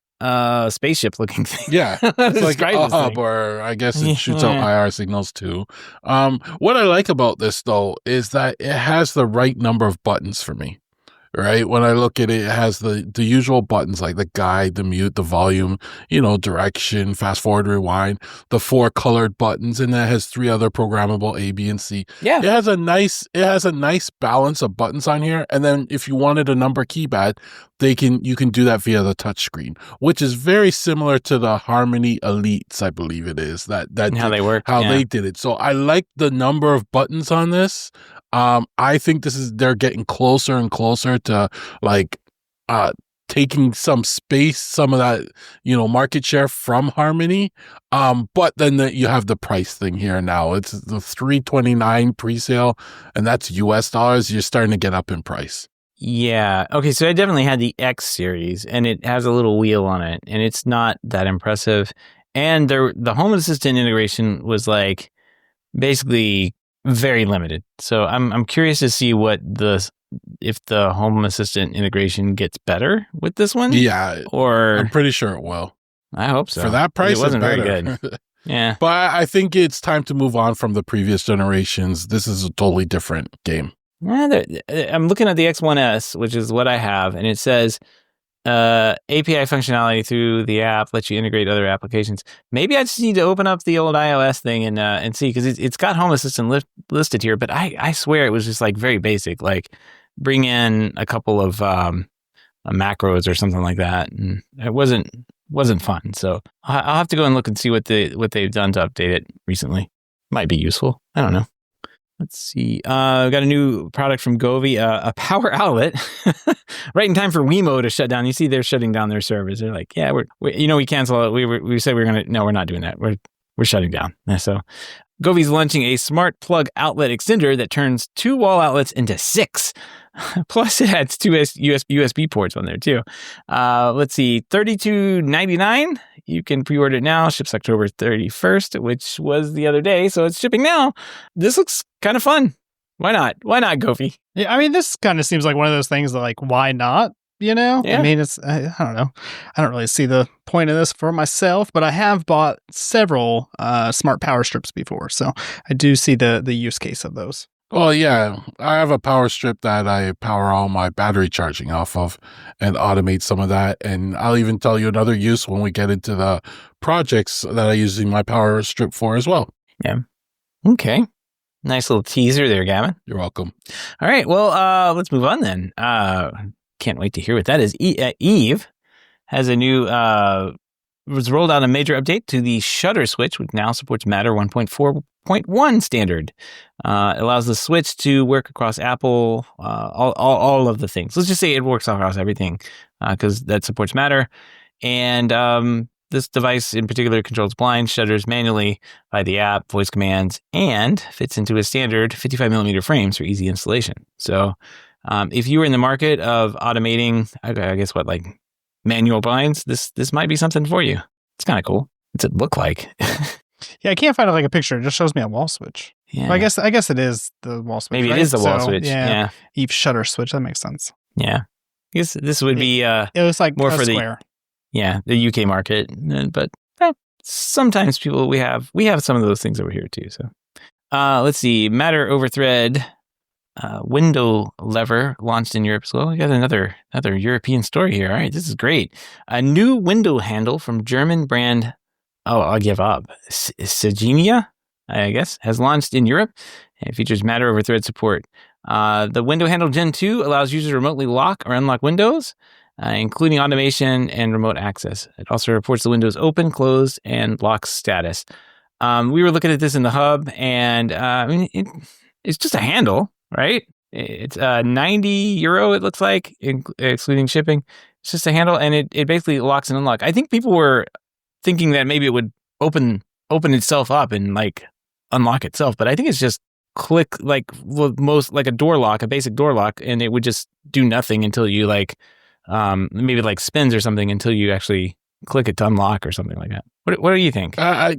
S1: spaceship looking thing.
S3: Yeah. It's like a hub, or I guess it shoots out IR signals too. What I like about this though is that it has the right number of buttons for me. right? When I look at it, it has the usual buttons like the guide, the mute, the volume, direction, fast forward, rewind, the 4 colored buttons, and then it has 3 other programmable A, B, and C.
S1: Yeah.
S3: It has a nice balance of buttons on here. And then if you wanted a number keypad, you can do that via the touchscreen, which is very similar to the Harmony Elites, I believe it is.
S1: They work.
S3: They did it. So I like the number of buttons on this. I think they're getting closer and closer to taking some space, some of that, market share from Harmony. But then you have the price thing here now. It's the $329 pre-sale, and that's US dollars. You're starting to get up in price.
S1: Yeah. Okay. So I definitely had the X series, and it has a little wheel on it, and it's not that impressive. And the Home Assistant integration was basically very limited. So I'm curious to see if the Home Assistant integration gets better with this one.
S3: Yeah.
S1: Or
S3: I'm pretty sure it will.
S1: I hope so.
S3: For that price,
S1: it wasn't
S3: very
S1: good. Yeah.
S3: But I think it's time to move on from the previous generations. This is a totally different game.
S1: Yeah, I'm looking at the X1S, which is what I have, and it says API functionality through the app lets you integrate other applications. Maybe I just need to open up the old iOS thing and see, because it's got Home Assistant listed here, but I swear it was just very basic, bring in a couple of macros or something like that, and it wasn't fun. So I'll have to go and look and see what they've done to update it recently. Might be useful. I don't know. Let's see. We got a new product from Govee, a power outlet, right in time for Wemo to shut down. You see, they're shutting down their servers. They're like, yeah, we cancel it. We said we were gonna. No, we're not doing that. We're shutting down. So, Govee's launching a smart plug outlet extender that turns 2 wall outlets into 6. Plus, it has 2 USB ports on there too. Let's see, $32.99. You can pre-order it now. Ships October 31st, which was the other day, so it's shipping now. This looks kind of fun. Why not? Why not, Govee?
S2: Yeah, I mean, this kind of seems like one of those things that, why not? Yeah. I mean, I don't know. I don't really see the point of this for myself, but I have bought several smart power strips before, so I do see the use case of those.
S3: Well, yeah, I have a power strip that I power all my battery charging off of and automate some of that. And I'll even tell you another use when we get into the projects that I'm using my power strip for as well.
S1: Yeah. Okay. Nice little teaser there, Gavin.
S3: You're welcome.
S1: All right. Well, let's move on then. Can't wait to hear what that is. Eve has was rolled out a major update to the shutter switch, which now supports Matter 1.4.1 standard. It allows the switch to work across Apple, all of the things. Let's just say it works across everything, because that supports Matter. And this device in particular controls blind shutters manually by the app, voice commands, and fits into a standard 55mm frames for easy installation. So if you were in the market of automating, I guess manual blinds, this might be something for you. It's kind of cool. What's it look like?
S2: Yeah, I can't find a picture. It just shows me a wall switch.
S1: Yeah.
S2: Well, I guess it is the wall switch.
S1: Maybe
S2: right?
S1: It is the wall switch. Yeah.
S2: Eve shutter switch. That makes sense.
S1: Yeah. I guess this would be
S2: it was
S1: more
S2: a
S1: for
S2: square.
S1: the UK market, but sometimes we have some of those things over here too. So let's see. Matter over Thread window lever launched in Europe as well. We got another European story here. All right, this is great. A new window handle from German brand. Oh, I'll give up. Sagenia, I guess, has launched in Europe. It features Matter over Thread support. The window handle Gen 2 allows users to remotely lock or unlock windows, including automation and remote access. It also reports the windows open, closed, and lock status. We were looking at this in the hub, and I mean, it's just a handle, right? It's €90, it looks like, excluding shipping. It's just a handle, and it basically locks and unlocks. I think people were thinking that maybe it would open itself up and unlock itself, but I think it's just click a door lock, a basic door lock, and it would just do nothing until you maybe spins or something until you actually click it to unlock or something like that. What do you think?
S3: I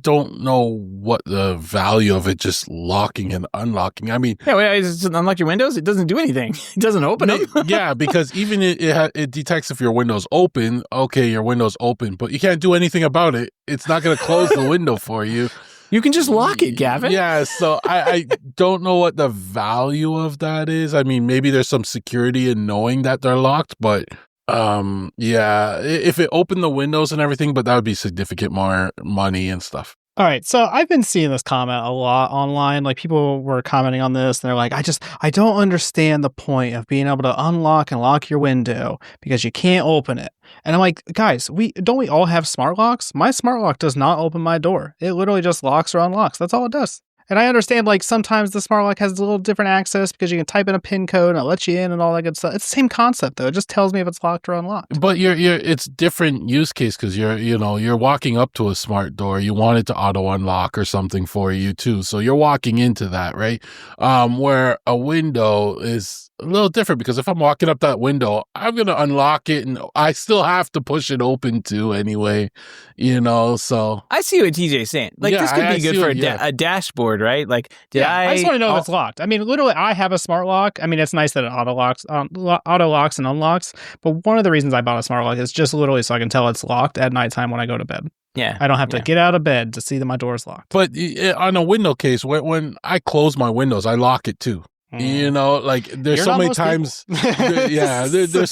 S3: don't know what the value of it just locking and unlocking. I mean,
S1: just unlock your windows. It doesn't do anything. It doesn't open them.
S3: Yeah, because even it detects if your window's open. Okay, your window's open, but you can't do anything about it. It's not going to close the window for you.
S1: You can just lock it, Gavin.
S3: Yeah, so I don't know what the value of that is. I mean, maybe there's some security in knowing that they're locked, but yeah, if it opened the windows and everything, but that would be significant more money and stuff.
S2: All right, so I've been seeing this comment a lot online. Like people were commenting on this, and they're like, I don't understand the point of being able to unlock and lock your window because you can't open it. And I'm like, guys, we all have smart locks? My smart lock does not open my door. It literally just locks or unlocks. That's all it does. And I understand, like, sometimes the smart lock has a little different access because you can type in a PIN code and it lets you in and all that good stuff. It's the same concept, though. It just tells me if it's locked or unlocked.
S3: But it's different use case because you're walking up to a smart door. You want it to auto unlock or something for you too. So you're walking into that, right? Where a window is a little different because if I'm walking up that window, I'm going to unlock it and I still have to push it open too anyway, so.
S1: I see what TJ's saying. Like, this could be good for a dashboard, right? Like,
S2: I just want to know if it's locked. I mean, literally, I have a smart lock. I mean, it's nice that it auto locks and unlocks. But one of the reasons I bought a smart lock is just literally so I can tell it's locked at nighttime when I go to bed.
S1: Yeah.
S2: I don't have to get out of bed to see that my door is locked.
S3: But on a window case, when I close my windows, I lock it too. Like there's
S2: You're
S3: so many
S2: most
S3: times. There's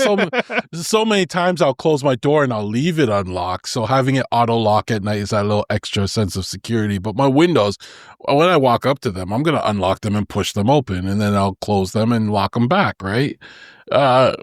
S3: so many times I'll close my door and I'll leave it unlocked. So having it auto lock at night is that little extra sense of security. But my windows, when I walk up to them, I'm gonna unlock them and push them open, and then I'll close them and lock them back. Right? I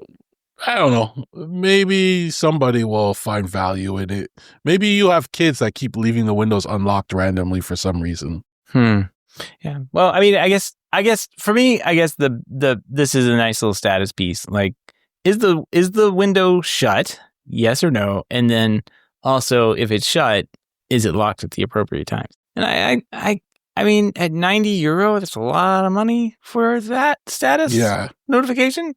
S3: don't know. Maybe somebody will find value in it. Maybe you have kids that keep leaving the windows unlocked randomly for some reason.
S1: Yeah. Well, I mean, I guess for me, this is a nice little status piece. Like, is the window shut? Yes or no? And then also, if it's shut, is it locked at the appropriate times? And I mean, at €90, that's a lot of money for that status notification.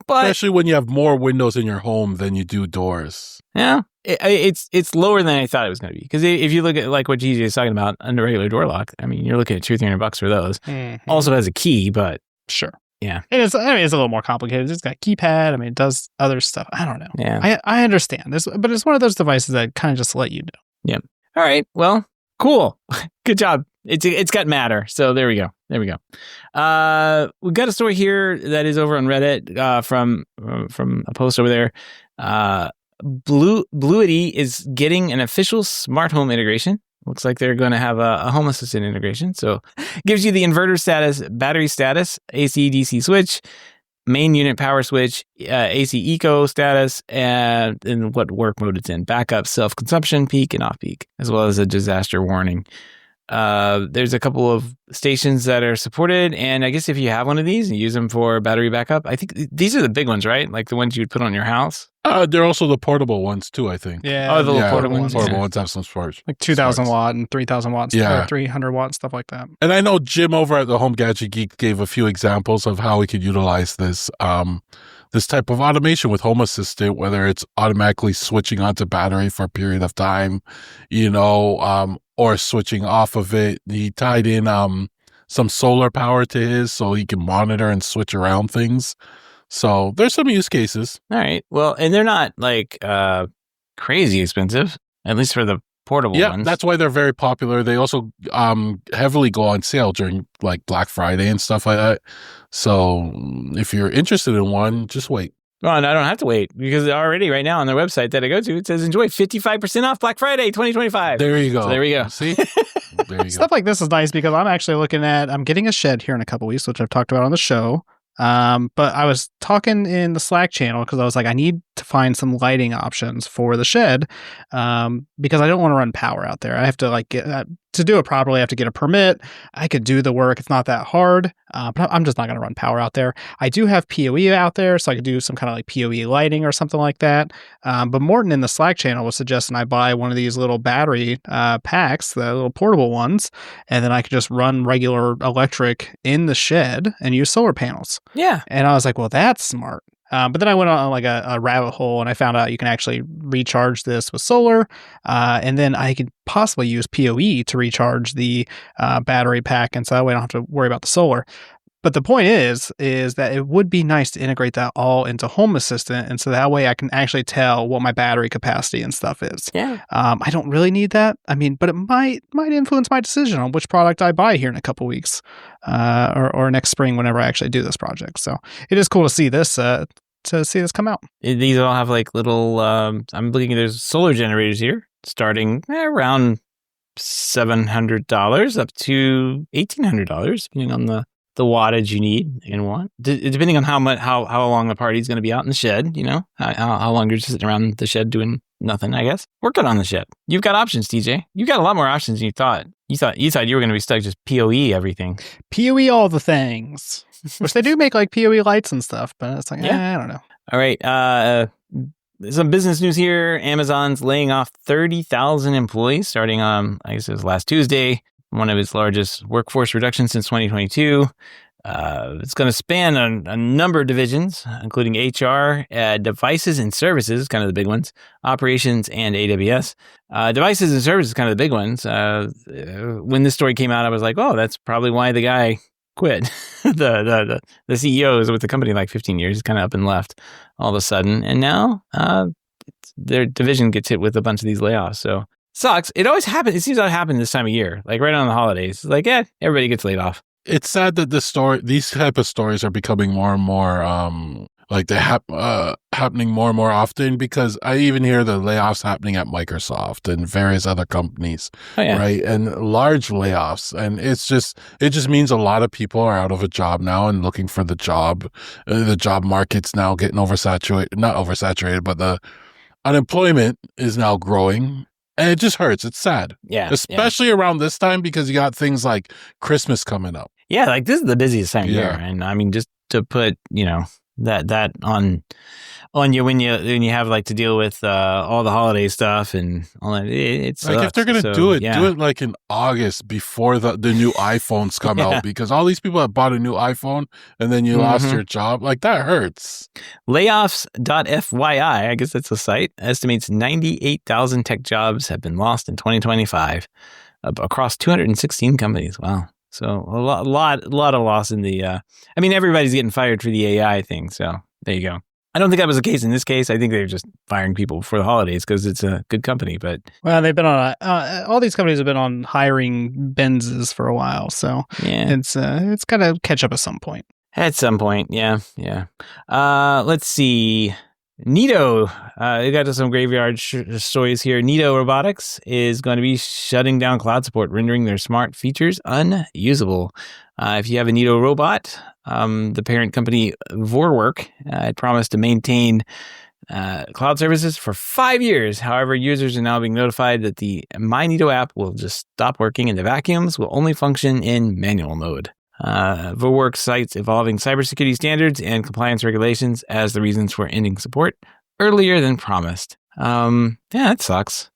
S1: But
S3: especially when you have more windows in your home than you do doors.
S1: Yeah, it's lower than I thought it was going to be. Because if you look at like what TJ is talking about under regular door lock, I mean, you're looking at $200-300 for those. Mm-hmm. Also has a key, but
S2: sure,
S1: yeah,
S2: and it's a little more complicated. It's got a keypad. I mean, it does other stuff. I don't know. Yeah, I understand this, but it's one of those devices that kind of just let you know.
S1: Yeah. All right. Well, cool. Good job. It's got Matter. So there we go. We've got a story here that is over on Reddit from a post over there. Bluity is getting an official smart home integration. Looks like they're going to have a home assistant integration. So gives you the inverter status, battery status, AC DC switch, main unit power switch, AC eco status, and in what work mode it's in, backup, self-consumption, peak and off peak, as well as a disaster warning. There's a couple of stations that are supported, and I guess if you have one of these and use them for battery backup, I think these are the big ones, right? Like the ones you'd put on your house.
S3: They're also the portable ones too, I think.
S2: Yeah.
S1: Oh, the little portable ones.
S3: Portable ones have some sparks.
S2: Like 2,000 watt and 3,000 watts, 300 watt, stuff like that.
S3: And I know Jim over at the Home Gadget Geek gave a few examples of how we could utilize this type of automation with Home Assistant, whether it's automatically switching onto battery for a period of time, or switching off of it. He tied in some solar power to his so he can monitor and switch around things. So there's some use cases.
S1: All right. Well, and they're not like crazy expensive, at least for the portable ones.
S3: Yeah, that's why they're very popular. They also heavily go on sale during like Black Friday and stuff like that. So if you're interested in one, just wait.
S1: Well, and I don't have to wait because already right now on their website that I go to, it says enjoy 55% off Black Friday 2025.
S3: There you go.
S1: So there we go.
S3: See? There you
S2: Stuff like this is nice because I'm actually I'm getting a shed here in a couple weeks, which I've talked about on the show. But I was talking in the Slack channel because I was like, I need to find some lighting options for the shed, because I don't want to run power out there. I have to to do it properly. I have to get a permit. I could do the work. It's not that hard, but I'm just not going to run power out there. I do have PoE out there, so I could do some kind of like PoE lighting or something like that. But Morton in the Slack channel was suggesting I buy one of these little battery packs, the little portable ones, and then I could just run regular electric in the shed and use solar panels.
S1: Yeah.
S2: And I was like, well, that's smart. But then I went on like a rabbit hole and I found out you can actually recharge this with solar. And then I could possibly use PoE to recharge the battery pack. And so that way I don't have to worry about the solar. But the point is that it would be nice to integrate that all into Home Assistant, and so that way I can actually tell what my battery capacity and stuff is.
S1: Yeah.
S2: I don't really need that. I mean, but it might influence my decision on which product I buy here in a couple weeks, or next spring whenever I actually do this project. So it is cool to see this come out.
S1: These all have like little. I'm looking. There's solar generators here, starting around $700 up to $1,800, depending on the wattage you need and want. Depending on how long the party's going to be out in the shed, how long you're just sitting around the shed doing nothing, I guess. Working on the shed. You've got options, TJ. You've got a lot more options than you thought. You thought you were going to be stuck just PoE everything.
S2: PoE all the things. Which they do make like PoE lights and stuff, but it's like, I don't know.
S1: All right. Some business news here. Amazon's laying off 30,000 employees starting on, I guess it was last Tuesday, one of its largest workforce reductions since 2022. It's going to span a number of divisions, including HR, devices and services, kind of the big ones, operations, and AWS. Devices and services, kind of the big ones. When this story came out, I was like, oh, that's probably why the guy quit. the CEO is with the company like 15 years. He's kind of up and left all of a sudden. And now their division gets hit with a bunch of these layoffs. So sucks. It always happens. It seems to happen this time of year, like right on the holidays. It's like, everybody gets laid off.
S3: It's sad that these type of stories are becoming more and more like they're happening more and more often, because I even hear the layoffs happening at Microsoft and various other companies, right? And large layoffs. And it just means a lot of people are out of a job now and looking for the job. The job market's now getting not oversaturated, but the unemployment is now growing. And it just hurts. It's sad.
S1: Yeah.
S3: Especially around this time, because you got things like Christmas coming up.
S1: Yeah, like this is the busiest time of year. And I mean, just to put, that on you when you have like to deal with all the holiday stuff and all that. It's
S3: like if they're gonna do it like in August before the new iPhones come out, because all these people have bought a new iPhone and then you lost your job. Like that hurts.
S1: Layoffs.fyi, I guess that's a site, estimates 98,000 tech jobs have been lost in 2025 across 216 companies. Wow. So a lot of loss in the. Everybody's getting fired for the AI thing. So there you go. I don't think that was the case in this case. I think they're just firing people for the holidays because it's a good company. But
S2: they've been on all these companies have been on hiring benzes for a while. So it's got to catch up at some point.
S1: At some point, yeah. Let's see. Neato, we got some graveyard stories here. Neato Robotics is going to be shutting down cloud support, rendering their smart features unusable. If you have a Neato robot, the parent company Vorwerk had promised to maintain cloud services for 5 years. However, users are now being notified that the My Neato app will just stop working and the vacuums will only function in manual mode. Vorwerk cites evolving cybersecurity standards and compliance regulations as the reasons for ending support earlier than promised. That sucks.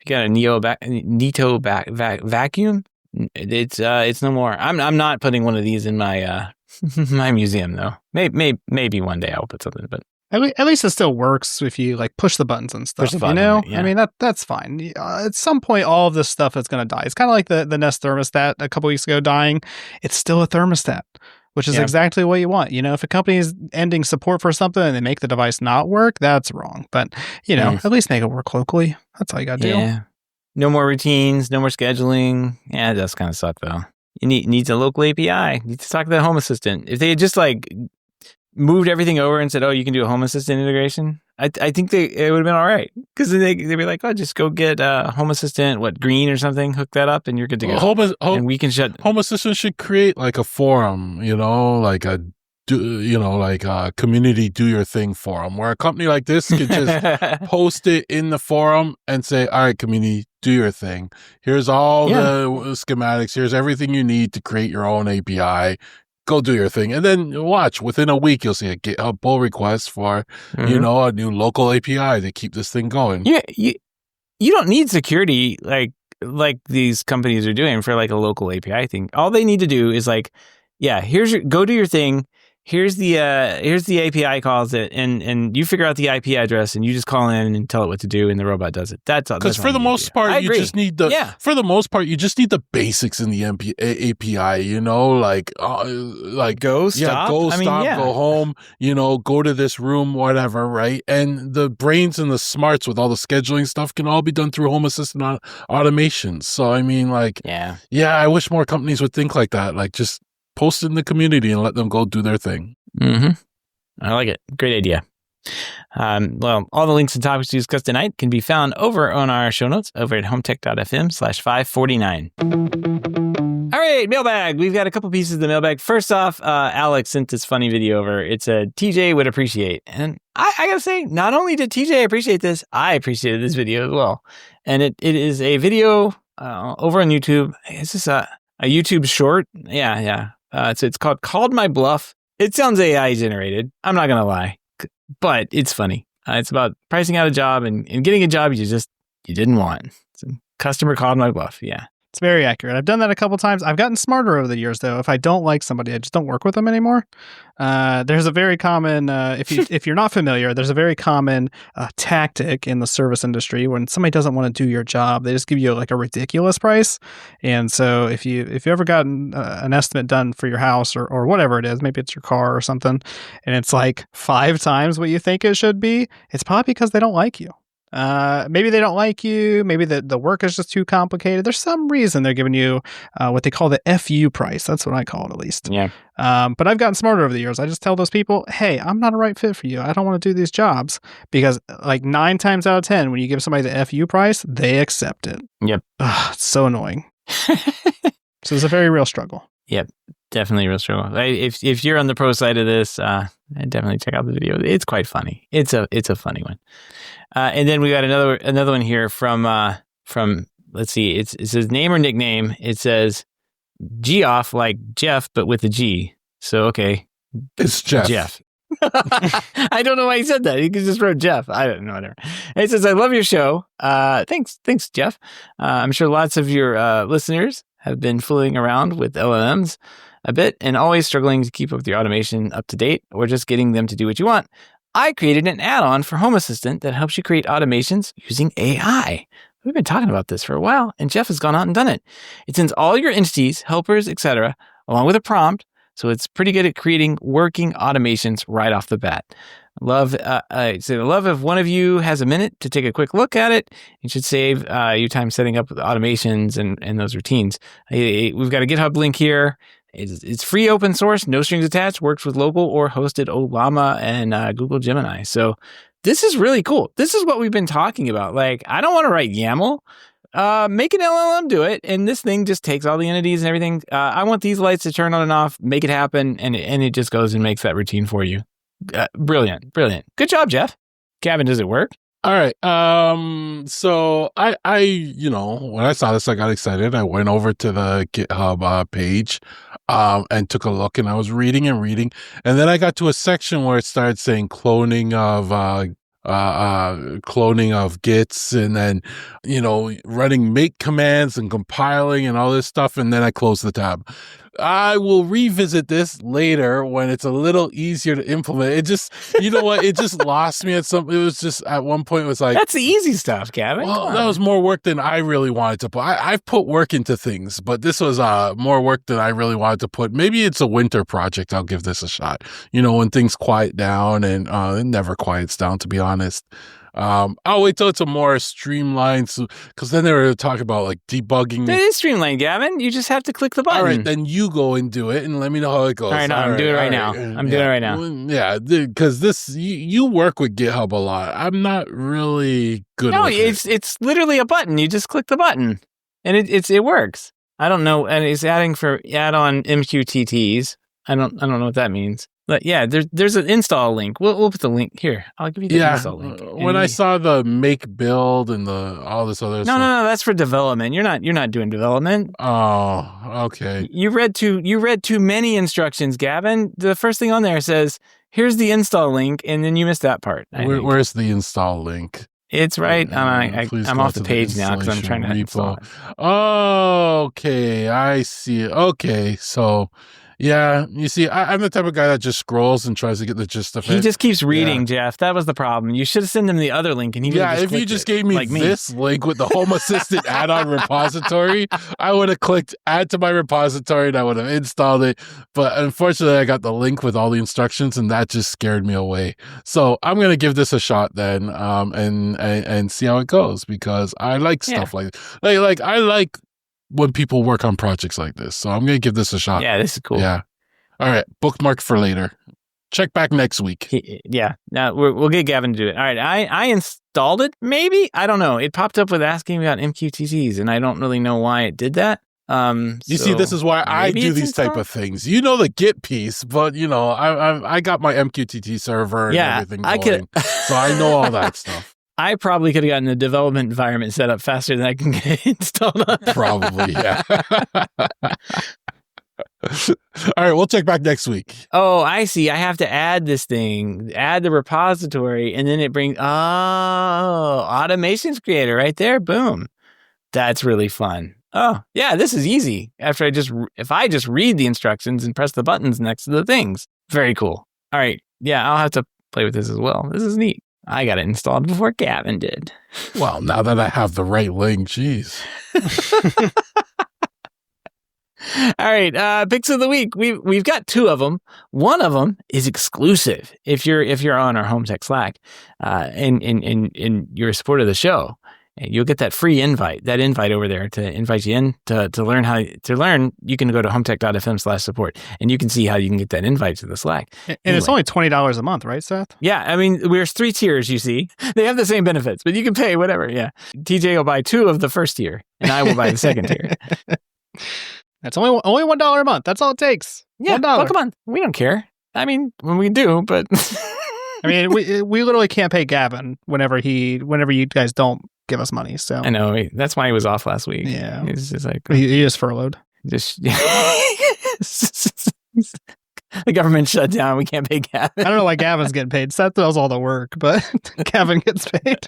S1: If you got a Neato vacuum, it's no more. I'm not putting one of these in my my museum though. Maybe one day I'll put something, but
S2: at least it still works if you like push the buttons and stuff. That's fine. At some point, all of this stuff is going to die. It's kind of like the Nest thermostat a couple weeks ago dying. It's still a thermostat, which is exactly what you want. If a company is ending support for something and they make the device not work, that's wrong. But at least make it work locally. That's all you got to do.
S1: No more routines, no more scheduling. Yeah, it does kind of suck though. You needs a local API. You need to talk to the Home Assistant. If they had just like moved everything over and said, "Oh, you can do a Home Assistant integration," I think it would have been all right, because they'd be like, "Oh, just go get Home Assistant, Green or something, hook that up, and you're good to go." And we can shut.
S3: Home Assistant should create like a forum, like a community do your thing forum, where a company like this could just post it in the forum and say, "All right, community, do your thing. Here's all the schematics. Here's everything you need to create your own API. Go do your thing." And then watch, within a week, you'll see a GitHub pull request for, a new local API to keep this thing going.
S1: Yeah, you don't need security like these companies are doing for like a local API thing. All they need to do is go do your thing. here's the API calls it, and you figure out the IP address, and you just call in and tell it what to do, and the robot does it. That's all.
S3: Because for the most part, you just need for the most part, you just need the basics in the API. You know, like
S1: go stop,
S3: go home. You know, go to this room, whatever, right? And the brains and the smarts with all the scheduling stuff can all be done through Home Assistant automations. So I mean, like, yeah, I wish more companies would think like that. Like, just post it in the community and let them go do their thing.
S1: Mm-hmm. I like it. Great idea. Well, all the links and topics we discussed tonight can be found over on our show notes over at HomeTech.fm/549. All right, mailbag. We've got a couple pieces of the mailbag. First off, Alex sent this funny video over. It's a TJ would appreciate. And I got to say, not only did TJ appreciate this, I appreciated this video as well. And it is a video over on YouTube. It's just a YouTube short. Yeah. It's called My Bluff. It sounds AI generated. I'm not going to lie, but it's funny. It's about pricing out a job and getting a job you didn't want. So customer called my bluff. Yeah.
S2: It's very accurate. I've done that a couple times. I've gotten smarter over the years, though. If I don't like somebody, I just don't work with them anymore. There's a very common, if you're not familiar, there's a very common tactic in the service industry when somebody doesn't want to do your job. They just give you like a ridiculous price. And so if you've ever gotten an estimate done for your house or whatever it is, maybe it's your car or something, and it's like 5 times what you think it should be, it's probably because they don't like you. Maybe they don't like you. Maybe the work is just too complicated. There's some reason they're giving you what they call the FU price. That's what I call it, at least.
S1: Yeah.
S2: But I've gotten smarter over the years. I just tell those people, hey, I'm not a right fit for you. I don't want to do these jobs, because like 9 times out of 10, when you give somebody the FU price, they accept it.
S1: Yep.
S2: It's so annoying. So it's a very real struggle.
S1: Yep. Definitely a real struggle. If you're on the pro side of this, definitely check out the video. It's quite funny. It's a funny one. And then we got another one here from let's see, it says name or nickname. It says Geoff, like Jeff, but with a G. So okay,
S3: it's Jeff.
S1: Jeff. I don't know why he said that. He just wrote Jeff. I don't know. Whatever. And it says, I love your show. Thanks, Jeff. I'm sure lots of your listeners have been fooling around with LLMs a bit and always struggling to keep up with your automation up to date, or just getting them to do what you want. I created an add-on for Home Assistant that helps you create automations using AI. We've been talking about this for a while, and Jeff has gone out and done it. It sends all your entities, helpers, etc., along with a prompt, so it's pretty good at creating working automations right off the bat. Love if one of you has a minute to take a quick look at it. It should save you time setting up automations and those routines. We've got a GitHub link here. It's free, open source, no strings attached, works with local or hosted Ollama and Google Gemini. So this is really cool. This is what we've been talking about. Like, I don't want to write YAML. Make an LLM do it, and this thing just takes all the entities and everything. I want these lights to turn on and off, make it happen, and it just goes and makes that routine for you. Brilliant. Good job, Jeff. Gavin, does it work?
S3: All right. So I, when I saw this, I got excited. I went over to the GitHub page, and took a look, and I was reading, and then I got to a section where it started saying cloning of Gits, and then, running make commands and compiling and all this stuff. And then I closed the tab. I will revisit this later when it's a little easier to implement. It just, it just lost me at something. It was just, at one point it was like,
S1: that's the easy stuff, Gavin.
S3: Well, that was more work than I really wanted to put. I've put work into things, but this was more work than I really wanted to put. Maybe it's a winter project. I'll give this a shot. When things quiet down, and it never quiets down, to be honest. I'll wait till it's a more streamlined, because then they were talking about like debugging.
S1: It is streamlined, Gavin. You just have to click the button.
S3: All right, then you go and do it and let me know how it goes.
S1: All right, I'm doing it right now. I'm doing it right now.
S3: Yeah, because you work with GitHub a lot. I'm not really good with it.
S1: No, it's literally a button. You just click the button, and it works. I don't know, and it's addon MQTTs. I don't know what that means. But yeah, there's an install link. We'll put the link here. I'll give you the install link.
S3: When I saw the make build and all this other stuff.
S1: No, that's for development. You're not doing development.
S3: Oh, okay.
S1: You read too many instructions, Gavin. The first thing on there says, "Here's the install link," and then you missed that part.
S3: Where's the install link?
S1: It's right. I'm off the page now because I'm trying to install it.
S3: Oh, okay, I see it. Okay, so. Yeah, you see, I'm the type of guy that just scrolls and tries to get the gist of it.
S1: He just keeps reading, Jeff. That was the problem. You should have sent him the other link, and he would have just
S3: if you just gave me
S1: like
S3: this link with the Home Assistant add-on repository, I would have clicked add to my repository and I would have installed it. But unfortunately, I got the link with all the instructions, and that just scared me away. So I'm gonna give this a shot then, and see how it goes, because I like stuff like I like when people work on projects like this. So I'm gonna give this a shot.
S1: Yeah, this is cool.
S3: Yeah. All right, bookmark for later. Check back next week.
S1: Now we'll get Gavin to do it. All right, I installed it. Maybe, I don't know. It popped up with asking about MQTTs, and I don't really know why it did that.
S3: You see, this is why I do these type of things. You know the Git piece, but I got my MQTT server and everything going, so I know all that stuff.
S1: I probably could have gotten the development environment set up faster than I can get it installed on.
S3: Probably, yeah. All right, we'll check back next week.
S1: Oh, I see. I have to add this thing, add the repository, and then it brings, automations creator right there. Boom. That's really fun. Oh, yeah, this is easy. If I just read the instructions and press the buttons next to the things. Very cool. All right. Yeah, I'll have to play with this as well. This is neat. I got it installed before Gavin did.
S3: Well, now that I have the right link, geez.
S1: All right, picks of the week. We've got two of them. One of them is exclusive. If you're on our HomeTech Slack, and you're a supporter of the show, you'll get that free invite. That invite over there to invite you in to learn how to learn. You can go to HomeTech.fm/support, and you can see how you can get that invite to the Slack.
S2: And it's only $20 a month, right, Seth?
S1: Yeah, I mean, there's 3 tiers. You see, they have the same benefits, but you can pay whatever. Yeah, TJ will buy 2 of the first tier, and I will buy the second tier.
S2: That's only $1 a month. That's all it takes.
S1: Yeah,
S2: $1.
S1: well, come on. We don't care. I mean, when we do, but
S2: I mean, we literally can't pay Gavin whenever you guys don't give us money. So
S1: I know that's why he was off last week.
S2: Yeah,
S1: he's just like
S2: he is furloughed.
S1: Just the government shut down. We can't pay Gavin.
S2: I don't know why Gavin's getting paid. Seth does all the work, but Gavin gets paid.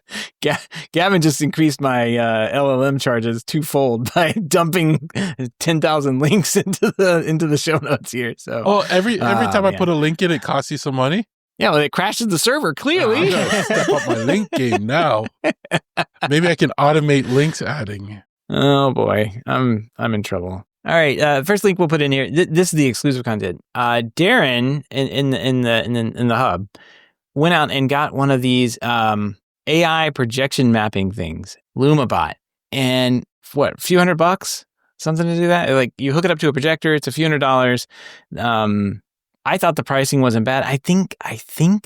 S1: Gavin just increased my LLM charges twofold by dumping 10,000 links into the show notes here. So
S3: every time I put a link in, it costs you some money.
S1: Yeah, well, it crashes the server. Clearly,
S3: I gotta step up my link game now. Maybe I can automate links adding.
S1: Oh boy, I'm in trouble. All right, first link we'll put in here. This is the exclusive content. Darren in the hub went out and got one of these AI projection mapping things, LumaBot, and a few $100, something to do that. Like you hook it up to a projector, it's a few $100s. I thought the pricing wasn't bad. I think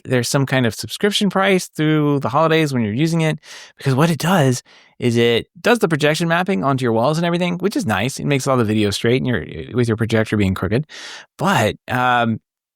S1: there's some kind of subscription price through the holidays when you're using it, because what it does is it does the projection mapping onto your walls and everything, which is nice. It makes all the video straight and with your projector being crooked. But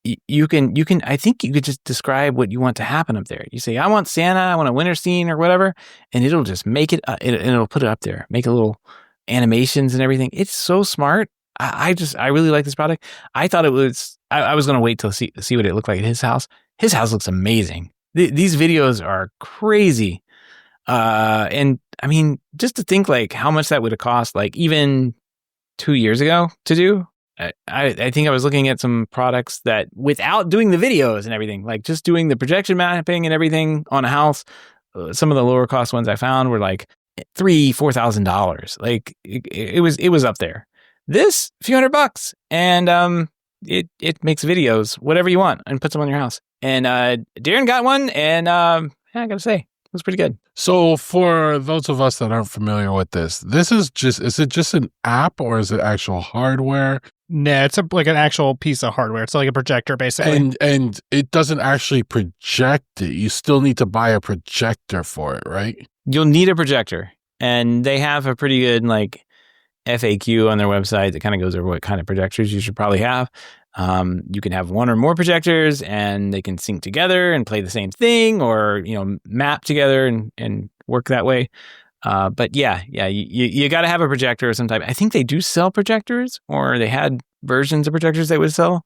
S1: you can I think you could just describe what you want to happen up there. You say, I want Santa, I want a winter scene or whatever, and it'll just make it, and it'll put it up there, make a little animations and everything. It's so smart. I really like this product. I thought it was, I was going to wait till see what it looked like at his house. His house looks amazing. These videos are crazy. And I mean, just to think like how much that would have cost, like even 2 years ago to do. I think I was looking at some products that without doing the videos and everything, like just doing the projection mapping and everything on a house, some of the lower cost ones I found were like $3,000-$4,000. Like it was up there. This few $100, and it makes videos, whatever you want, and puts them on your house. And Darren got one, and I gotta say, it was pretty good.
S3: So for those of us that aren't familiar with this is it just an app or is it actual hardware?
S2: No, it's like an actual piece of hardware. It's like a projector, basically.
S3: And it doesn't actually project it. You still need to buy a projector for it, right?
S1: You'll need a projector, and they have a pretty good like FAQ on their website that kind of goes over what kind of projectors you should probably have. You can have one or more projectors, and they can sync together and play the same thing, or map together and work that way. But yeah, you got to have a projector of some type. I think they do sell projectors, or they had versions of projectors they would sell.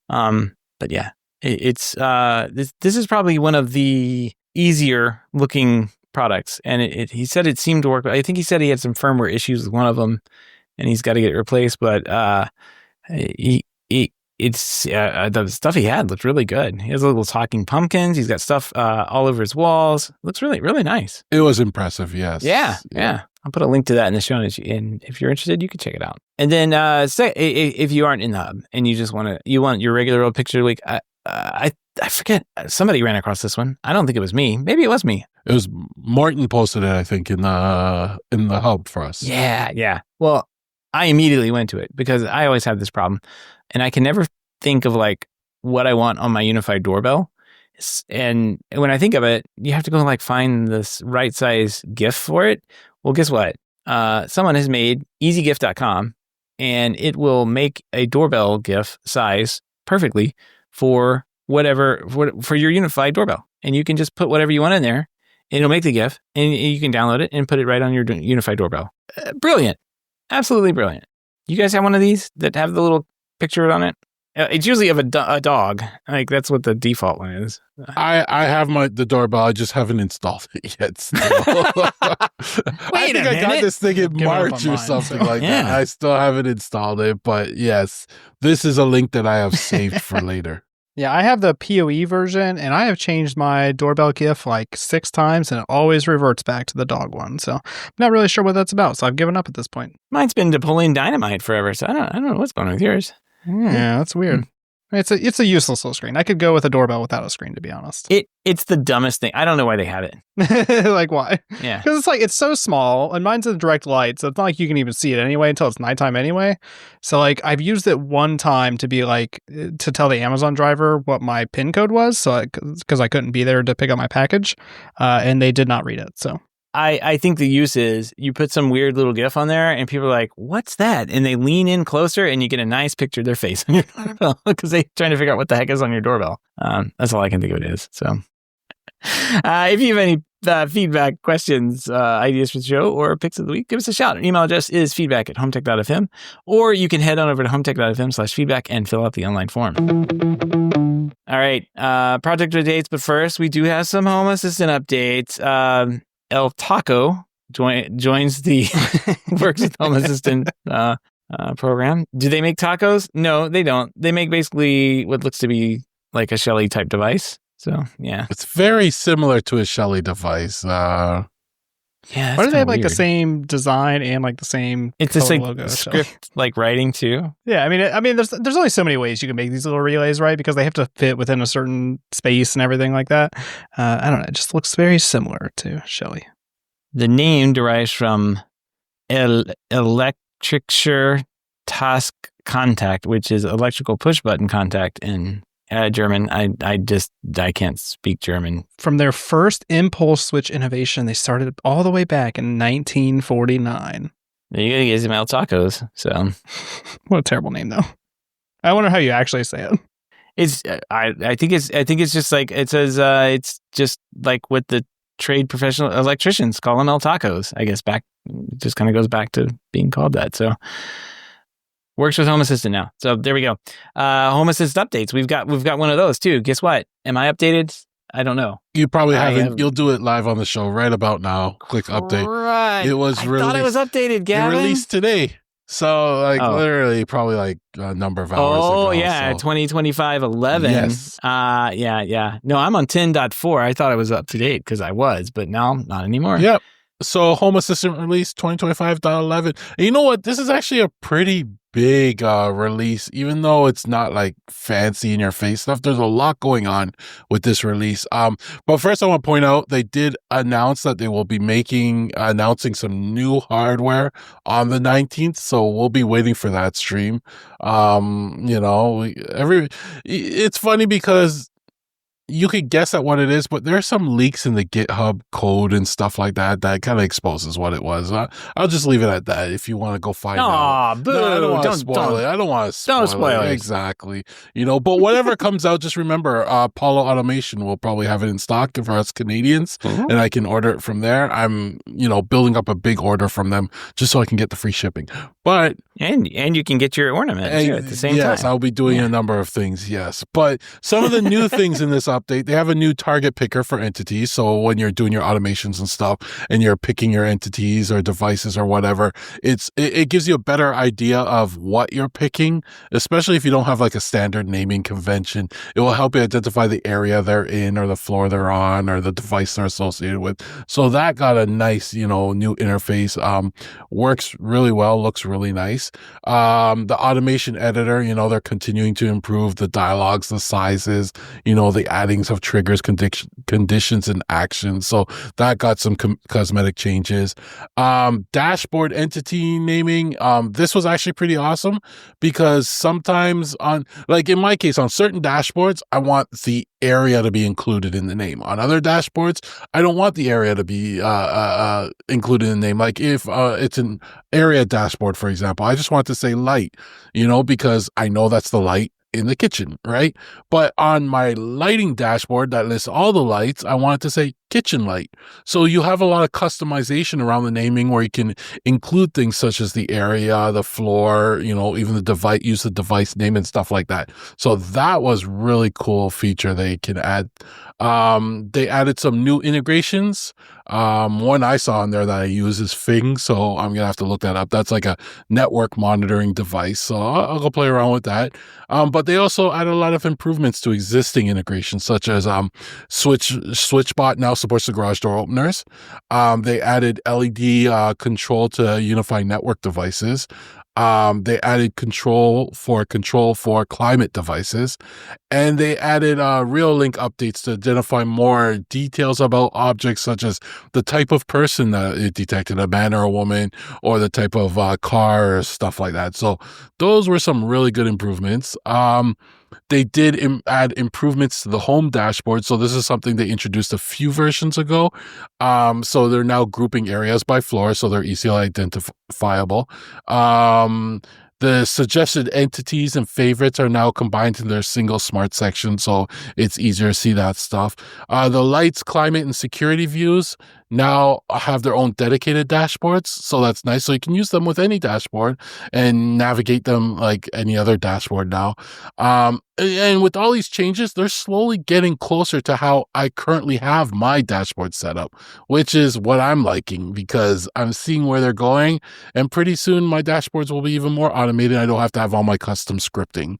S1: But yeah, it's this is probably one of the easier looking products, and he said it seemed to work. I think he said he had some firmware issues with one of them, and he's got to get it replaced. But it's the stuff he had looked really good. He has little talking pumpkins. He's got stuff all over his walls. Looks really, really nice.
S3: It was impressive, yes.
S1: Yeah. I'll put a link to that in the show notes, and if you're interested, you can check it out. And then, if you aren't in the hub and you just want your regular old picture of the week, I forget, somebody ran across this one. I don't think it was me. Maybe it was me.
S3: It was Martin posted it, I think, in the hub for us.
S1: Yeah. Well, I immediately went to it because I always have this problem, and I can never think of like what I want on my unified doorbell. And when I think of it, you have to go like find this right size GIF for it. Well, guess what? Someone has made easygift.com, and it will make a doorbell GIF size perfectly for for your unified doorbell. And you can just put whatever you want in there, and it'll make the GIF, and you can download it and put it right on your unified doorbell. Brilliant. Absolutely brilliant. You guys have one of these that have the little picture on it? It's usually of a dog. Like, that's what the default one is.
S3: I have the doorbell. I just haven't installed it yet. Still. I think I got this thing in March or something like that. I still haven't installed it, but yes, this is a link that I have saved for later.
S2: Yeah, I have the PoE version, and I have changed my doorbell GIF like 6 times, and it always reverts back to the dog one. So I'm not really sure what that's about, so I've given up at this point.
S1: Mine's been Napoleon Dynamite forever, so I don't know what's going on with yours.
S2: Yeah, that's weird. It's a useless little screen. I could go with a doorbell without a screen, to be honest.
S1: It's the dumbest thing. I don't know why they have it.
S2: Like, why?
S1: Yeah.
S2: Because it's so small, and mine's in direct light, so it's not like you can even see it anyway until it's nighttime anyway. So, like, I've used it one time to be like, to tell the Amazon driver what my PIN code was, so because I couldn't be there to pick up my package, and they did not read it, so.
S1: I think the use is you put some weird little GIF on there and people are like, what's that? And they lean in closer and you get a nice picture of their face on your doorbell because they're trying to figure out what the heck is on your doorbell. That's all I can think of it is. So if you have any feedback, questions, ideas for the show, or picks of the week, give us a shout. Our email address is feedback@HomeTech.fm, or you can head on over to HomeTech.fm/feedback and fill out the online form. All right. Project updates, but first we do have some Home Assistant updates. El Taco joins the Works with Home Assistant program. Do they make tacos? No, they don't. They make basically what looks to be like a Shelly type device. So, yeah.
S3: It's very similar to a Shelly device.
S1: Yeah.
S2: Why do they have like the same design and like the same
S1: it's the same
S2: logo
S1: script like writing too?
S2: Yeah, I mean there's only so many ways you can make these little relays, right? Because they have to fit within a certain space and everything like that. I don't know, it just looks very similar to Shelly.
S1: The name derives from Elektrischer Task Kontakt, which is electrical push button contact in German. I can't speak German.
S2: From their first impulse switch innovation, they started all the way back in 1949.
S1: You gotta get some El Tacos. So,
S2: what a terrible name, though. I wonder how you actually say it.
S1: It's I think it's just like it says. It's just like what the trade professional electricians call them, El Tacos. I guess it just kind of goes back to being called that. So. Works with Home Assistant now. So there we go. Home Assistant updates. We've got one of those too. Guess what? Am I updated? I don't know.
S3: You probably haven't. You'll do it live on the show right about now. Click update.
S1: Right.
S3: It was released.
S1: I thought it was updated, Gavin.
S3: It released today. So literally probably like a number of hours ago.
S1: Oh yeah, 2025-11.
S3: Yes.
S1: Yeah. No, I'm on 10.4. I thought I was up to date because I was, but now not anymore.
S3: Yep. So Home Assistant release 2025.11. And you know what? This is actually a pretty big release, even though it's not like fancy in your face stuff. There's a lot going on with this release. But first I want to point out they did announce that they will be announcing some new hardware on the 19th. So we'll be waiting for that stream. It's funny because you could guess at what it is, but there are some leaks in the GitHub code and stuff like that kind of exposes what it was. I'll just leave it at that if you want to go find out.
S1: Boo.
S3: No, I don't want to spoil it. I don't want to spoil it. Exactly. But whatever comes out, just remember, Apollo Automation will probably have it in stock for us Canadians, and I can order it from there. I'm, building up a big order from them just so I can get the free shipping. But
S1: and you can get your ornament too at the same time.
S3: Yes, I'll be doing a number of things, yes. But some of the new things in this update. They have a new target picker for entities. So when you're doing your automations and stuff and you're picking your entities or devices or whatever, it gives you a better idea of what you're picking, especially if you don't have like a standard naming convention. It will help you identify the area they're in or the floor they're on or the device they're associated with. So that got a nice, new interface. Works really well, looks really nice. The automation editor, they're continuing to improve the dialogues, the sizes, the addings of triggers, conditions, and actions. So that got some cosmetic changes. Dashboard entity naming. This was actually pretty awesome because sometimes in my case, on certain dashboards, I want the area to be included in the name. On other dashboards, I don't want the area to be included in the name. Like if it's an area dashboard, for example, I just want to say light, because I know that's the light in the kitchen, right? But on my lighting dashboard that lists all the lights, I want it to say kitchen light. So you have a lot of customization around the naming where you can include things such as the area, the floor, even the device, use the device name and stuff like that. So that was really cool feature they can add. They added some new integrations. One I saw in there that I use is Fing, so I'm gonna have to look that up. That's like a network monitoring device, so I'll go play around with that. But they also added a lot of improvements to existing integrations, such as SwitchBot now supports the garage door openers. They added LED control to unify network devices. They added control for climate devices, and they added real link updates to identify more details about objects, such as the type of person that it detected, a man or a woman, or the type of car or stuff like that. So those were some really good improvements. They did add improvements to the home dashboard. So this is something they introduced a few versions ago. So they're now grouping areas by floor, so they're easily identifiable. The suggested entities and favorites are now combined in their single smart section, so it's easier to see that stuff. The lights, climate, and security views now have their own dedicated dashboards, so that's nice. So you can use them with any dashboard and navigate them like any other dashboard now. And with all these changes, they're slowly getting closer to how I currently have my dashboard set up, which is what I'm liking because I'm seeing where they're going. And pretty soon my dashboards will be even more automated. I don't have to have all my custom scripting.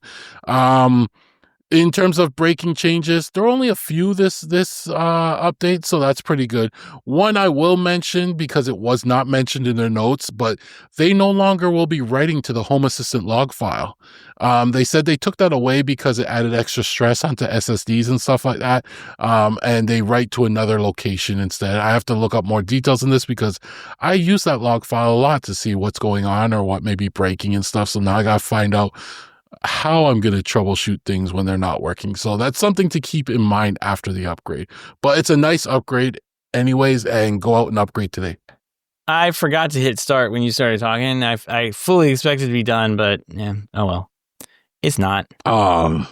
S3: In terms of breaking changes, there are only a few this update, so that's pretty good. One I will mention because it was not mentioned in their notes, but they no longer will be writing to the Home Assistant log file. They said they took that away because it added extra stress onto SSDs and stuff like that, and they write to another location instead. I have to look up more details in this because I use that log file a lot to see what's going on or what may be breaking and stuff, so now I gotta find out how I'm going to troubleshoot things when they're not working. So that's something to keep in mind after the upgrade. But it's a nice upgrade anyways, and go out and upgrade today.
S1: I forgot to hit start when you started talking. I fully expected to be done, but yeah, oh well. It's not. Sounds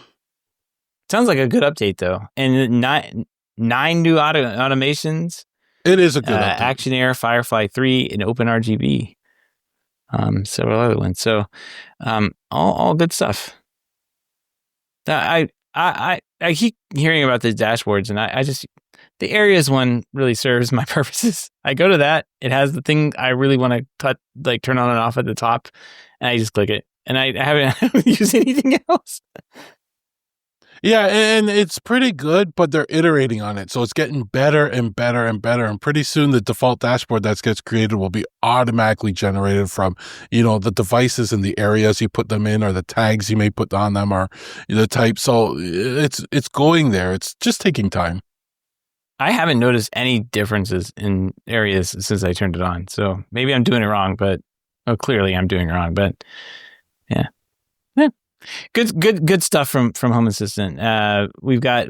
S1: like a good update though. And nine new automations.
S3: It is a good update.
S1: Action Air, Firefly 3, and OpenRGB. Several other ones. So, all good stuff. I keep hearing about the dashboards, and I just the areas one really serves my purposes. I go to that; it has the thing I really want to turn on and off at the top, and I just click it, and I haven't used anything else.
S3: Yeah, and it's pretty good, but they're iterating on it. So it's getting better and better and better. And pretty soon the default dashboard that gets created will be automatically generated from, the devices and the areas you put them in or the tags you may put on them or the type. So it's going there. It's just taking time.
S1: I haven't noticed any differences in areas since I turned it on. So maybe I'm doing it wrong, but clearly I'm doing it wrong. But yeah. Good stuff from Home Assistant. There's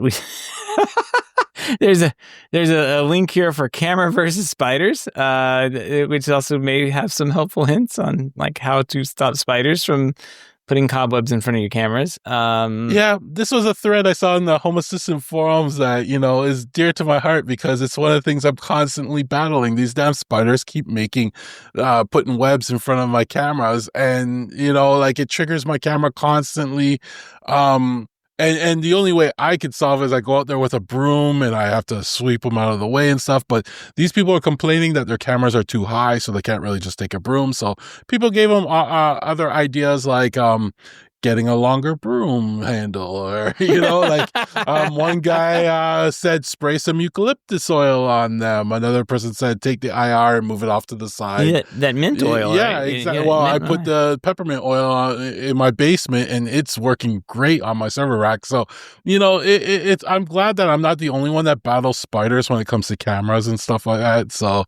S1: a link here for camera versus spiders, which also may have some helpful hints on like how to stop spiders from putting cobwebs in front of your cameras.
S3: Yeah, this was a thread I saw in the Home Assistant forums that, is dear to my heart because it's one of the things I'm constantly battling. These damn spiders keep putting webs in front of my cameras and, it triggers my camera constantly. And the only way I could solve it is I go out there with a broom and I have to sweep them out of the way and stuff. But these people are complaining that their cameras are too high, so they can't really just take a broom. So people gave them other ideas like getting a longer broom handle, or like one guy said spray some eucalyptus oil on them. Another person said take the IR and move it off to the side.
S1: Yeah, that mint oil.
S3: Yeah,
S1: right?
S3: exactly.
S1: Yeah,
S3: Well, I
S1: mint
S3: put
S1: oil.
S3: the peppermint oil in my basement, and it's working great on my server rack. So it's. I'm glad that I'm not the only one that battles spiders when it comes to cameras and stuff like that. So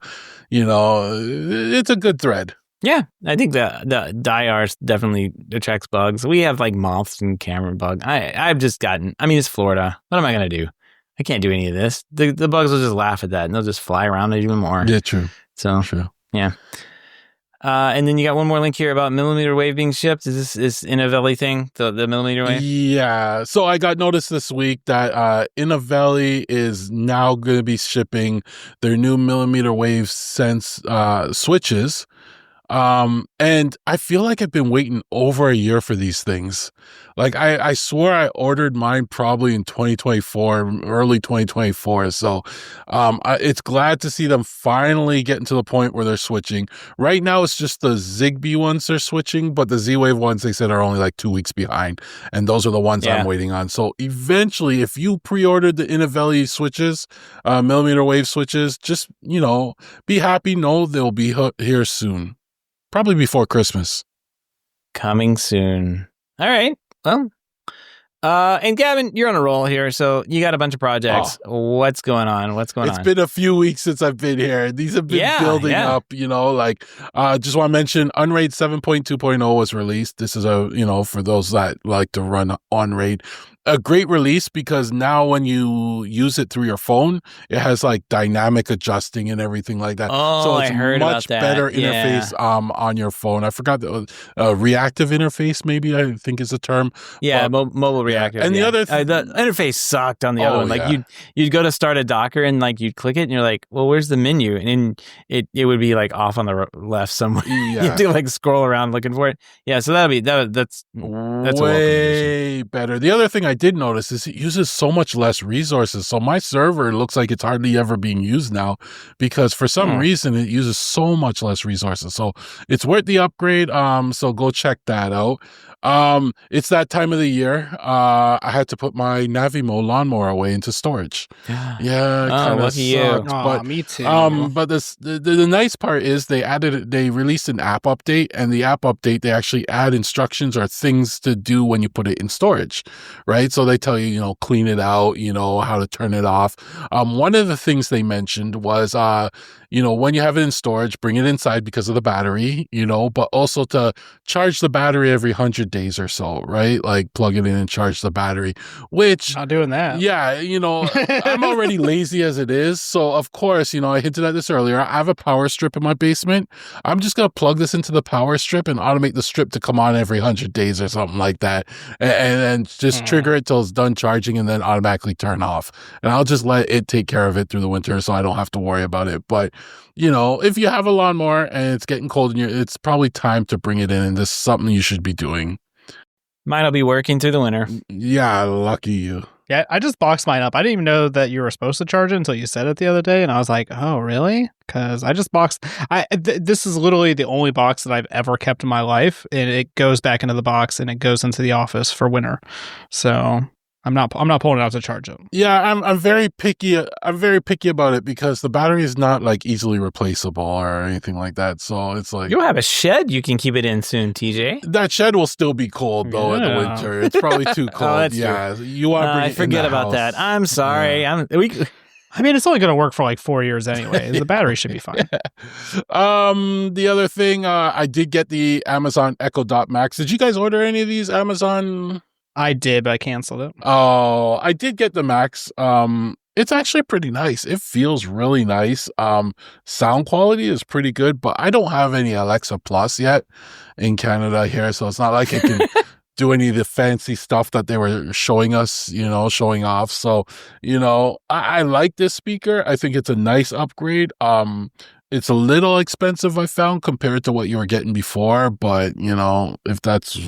S3: it's a good thread.
S1: Yeah, I think the IR definitely attracts bugs. We have like moths and camera bugs. I've just gotten. I mean, it's Florida. What am I gonna do? I can't do any of this. The bugs will just laugh at that and they'll just fly around it even more.
S3: Yeah, true.
S1: So
S3: True.
S1: yeah. And then you got one more link here about millimeter wave being shipped. Is this Innovelli thing? The millimeter wave?
S3: Yeah. So I got notice this week that Innovelli is now going to be shipping their new millimeter wave sense switches. And I feel like I've been waiting over a year for these things. Like I swore I ordered mine probably in 2024, early 2024. So, it's glad to see them finally getting to the point where they're switching. Right now, it's just the Zigbee ones they're switching, but the Z-Wave ones they said are only like 2 weeks behind. And those are the ones I'm waiting on. So eventually, if you pre-ordered the Innovelli switches, millimeter wave switches, just, be happy. Know they'll be here soon. Probably before Christmas.
S1: Coming soon. All right. Well, and Gavin, you're on a roll here, so you got a bunch of projects. What's going on? It's
S3: been a few weeks since I've been here. These have been building up, just want to mention Unraid 7.2.0 was released. This is for those that like to run Unraid. A great release because now when you use it through your phone, it has like dynamic adjusting and everything like that.
S1: Oh,
S3: so it's
S1: I heard
S3: much
S1: about that.
S3: better interface on your phone. I forgot the reactive interface, maybe I think is the term.
S1: Yeah, mobile reactive.
S3: And the other
S1: the interface sucked on the other one. Like you'd go to start a Docker and like you'd click it and you're like, well, where's the menu? And then it would be like off on the left somewhere. You have to like scroll around looking for it. Yeah, so that's
S3: way better. The other thing I did notice is it uses so much less resources. So my server looks like it's hardly ever being used now because for some reason it uses so much less resources. So it's worth the upgrade. So go check that out. It's that time of the year. I had to put my Navimo lawnmower away into storage. Yeah,
S1: lucky you.
S3: But
S2: me too.
S3: But the nice part is they released an app update, and the app update they actually add instructions or things to do when you put it in storage, right? So they tell you, clean it out, how to turn it off. One of the things they mentioned was, when you have it in storage, bring it inside because of the battery, but also to charge the battery every 100 days or so, right? Like plug it in and charge the battery, which
S2: not doing that.
S3: Yeah. I'm already lazy as it is. So of course, I hinted at this earlier. I have a power strip in my basement. I'm just going to plug this into the power strip and automate the strip to come on every 100 days or something like that. And then just trigger it till it's done charging and then automatically turn off. And I'll just let it take care of it through the winter so I don't have to worry about it. But if you have a lawnmower and it's getting cold it's probably time to bring it in, and this is something you should be doing.
S1: Mine will be working through the winter.
S3: Yeah, lucky you.
S2: Yeah, I just boxed mine up. I didn't even know that you were supposed to charge it until you said it the other day, and I was like, "Oh, really?" Because I just boxed. This is literally the only box that I've ever kept in my life, and it goes back into the box and it goes into the office for winter. So I'm not pulling it out to charge it.
S3: Yeah, I'm very picky. I'm very picky about it because the battery is not like easily replaceable or anything like that. So it's like
S1: you'll have a shed you can keep it in soon, TJ.
S3: That shed will still be cold though in the winter. It's probably too cold.
S1: True.
S3: You want to bring it
S1: forget
S3: in the
S1: about
S3: house.
S1: that. I'm sorry.
S3: Yeah.
S2: I mean, it's only going to work for like 4 years anyway. The battery should be fine.
S3: The other thing, I did get the Amazon Echo Dot Max. Did you guys order any of these Amazon?
S2: I did, but I canceled it.
S3: Oh, I did get the Max. It's actually pretty nice. It feels really nice. Sound quality is pretty good, but I don't have any Alexa Plus yet in Canada here, so it's not like I can do any of the fancy stuff that they were showing us, showing off. So, I like this speaker. I think it's a nice upgrade. It's a little expensive, I found, compared to what you were getting before. But, if that's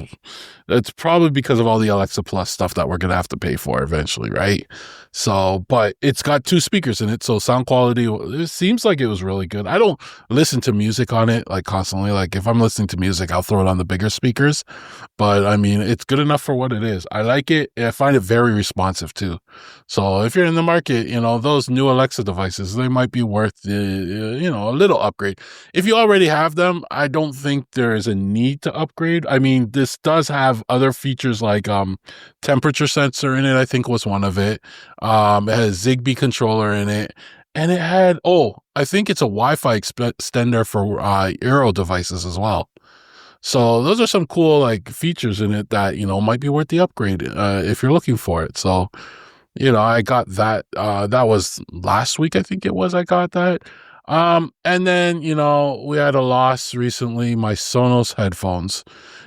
S3: probably because of all the Alexa Plus stuff that we're going to have to pay for eventually, right? So, but it's got 2 speakers in it. So sound quality, it seems like it was really good. I don't listen to music on it like constantly. Like if I'm listening to music, I'll throw it on the bigger speakers. But I mean, it's good enough for what it is. I like it. And I find it very responsive too. So if you're in the market, those new Alexa devices, they might be worth, a little upgrade. If you already have them, I don't think there is a need to upgrade. I mean, this does have other features like temperature sensor in it, I think was one of it. It has Zigbee controller in it. And it had, I think it's a Wi-Fi extender for Eero devices as well. So those are some cool like features in it that, might be worth the upgrade if you're looking for it. So, I got that. That was last week, I think it was, I got that. And then, we had a loss recently, my Sonos headphones,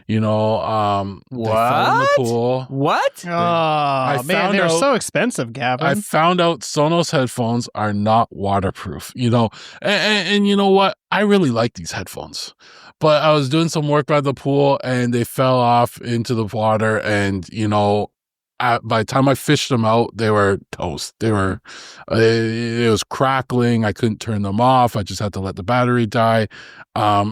S3: they fell in the pool.
S2: What? Oh, man, they're so expensive, Gavin.
S3: I found out Sonos headphones are not waterproof, and you know what? I really like these headphones, but I was doing some work by the pool and they fell off into the water and, by the time I fished them out, they were toast. It was crackling. I couldn't turn them off. I just had to let the battery die.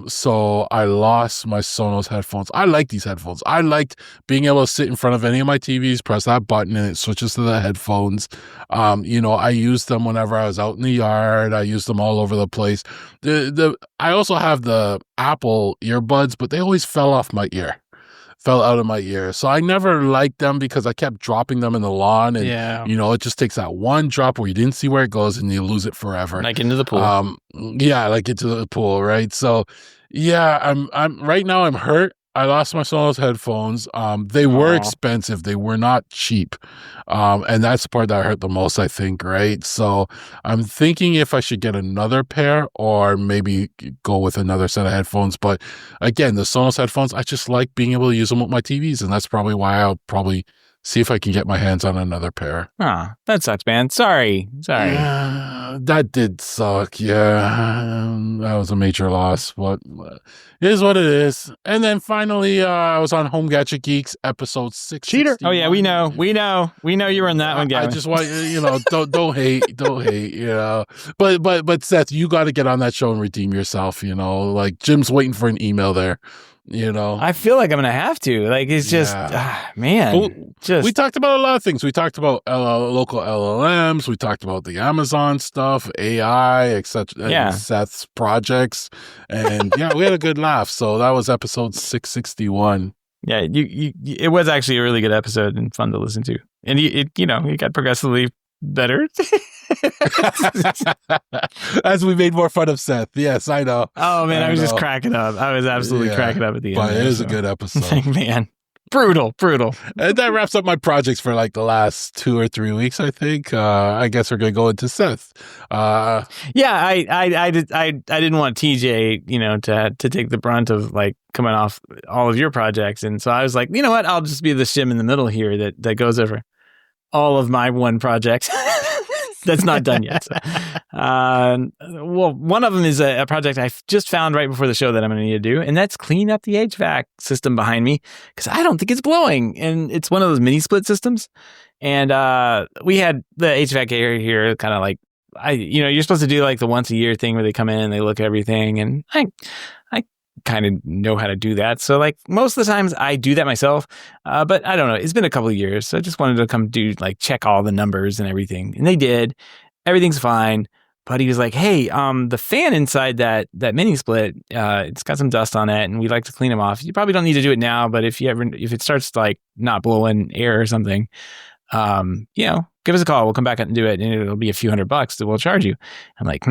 S3: So I lost my Sonos headphones. I like these headphones. I liked being able to sit in front of any of my TVs, press that button, and it switches to the headphones. I used them whenever I was out in the yard. I used them all over the place. I also have the Apple earbuds, but they always fell out of my ear. So I never liked them because I kept dropping them in the lawn and, it just takes that one drop where you didn't see where it goes and you lose it forever.
S1: Like into the pool.
S3: Like into the pool, right? So I'm right now I'm hurt. I lost my Sonos headphones. They were expensive. They were not cheap. And that's the part that hurt the most, I think, right? So I'm thinking if I should get another pair or maybe go with another set of headphones. But again, the Sonos headphones, I just like being able to use them with my TVs. And that's probably why I'll probably see if I can get my hands on another pair.
S1: That sucks, man. Sorry.
S3: That did suck. Yeah, that was a major loss, but it is what it is. And then finally, I was on Home Gadget Geeks episode 6.
S2: Cheater.
S1: Oh yeah, we know you were in that one, Gavin.
S3: I just want don't hate, But Seth, you got to get on that show and redeem yourself. Like Jim's waiting for an email there.
S1: I feel like I'm gonna have to. Like it's just, man.
S3: We talked about a lot of things. We talked about local LLMs. We talked about the Amazon stuff, AI, etc.
S1: Yeah.
S3: Seth's projects, and we had a good laugh. So that was episode 661.
S1: Yeah, it was actually a really good episode and fun to listen to, and it got progressively better.
S3: As we made more fun of Seth. Yes, I know.
S1: Oh man, I was just cracking up. I was absolutely cracking up at the end.
S3: But it is a good episode.
S1: Man, brutal.
S3: And that wraps up my projects for like the last 2 or 3 weeks, I think. I guess we're gonna go into Seth.
S1: I didn't want TJ, to take the brunt of like coming off all of your projects, and so I was like, you know what, I'll just be the shim in the middle here that goes over all of my one project that's not done yet. So. One of them is a project I just found right before the show that I'm going to need to do, and that's clean up the HVAC system behind me because I don't think it's blowing, and it's one of those mini split systems. And we had the HVAC area here, kind of like you're supposed to do like the once a year thing where they come in and they look at everything, and I kind of know how to do that. So like most of the times I do that myself, but I don't know. It's been a couple of years. So I just wanted to come check all the numbers and everything. And they did. Everything's fine. But he was like, hey, the fan inside that mini split, it's got some dust on it and we'd like to clean them off. You probably don't need to do it now, but if it starts like not blowing air or something, give us a call. We'll come back and do it. And it'll be a few $100 that we'll charge you. I'm like,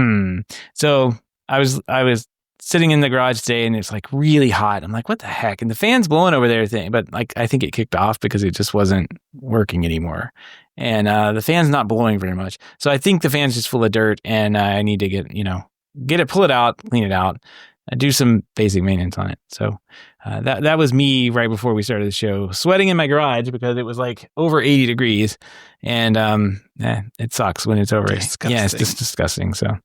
S1: So I was sitting in the garage today and it's like really hot. I'm like, what the heck? And the fan's blowing over there but like, I think it kicked off because it just wasn't working anymore. And the fan's not blowing very much. So I think the fan's just full of dirt and I need to pull it out, clean it out, do some basic maintenance on it. So that was me right before we started the show, sweating in my garage because it was like over 80 degrees. And it sucks when it's over.
S2: Disgusting.
S1: Yeah, it's just disgusting. So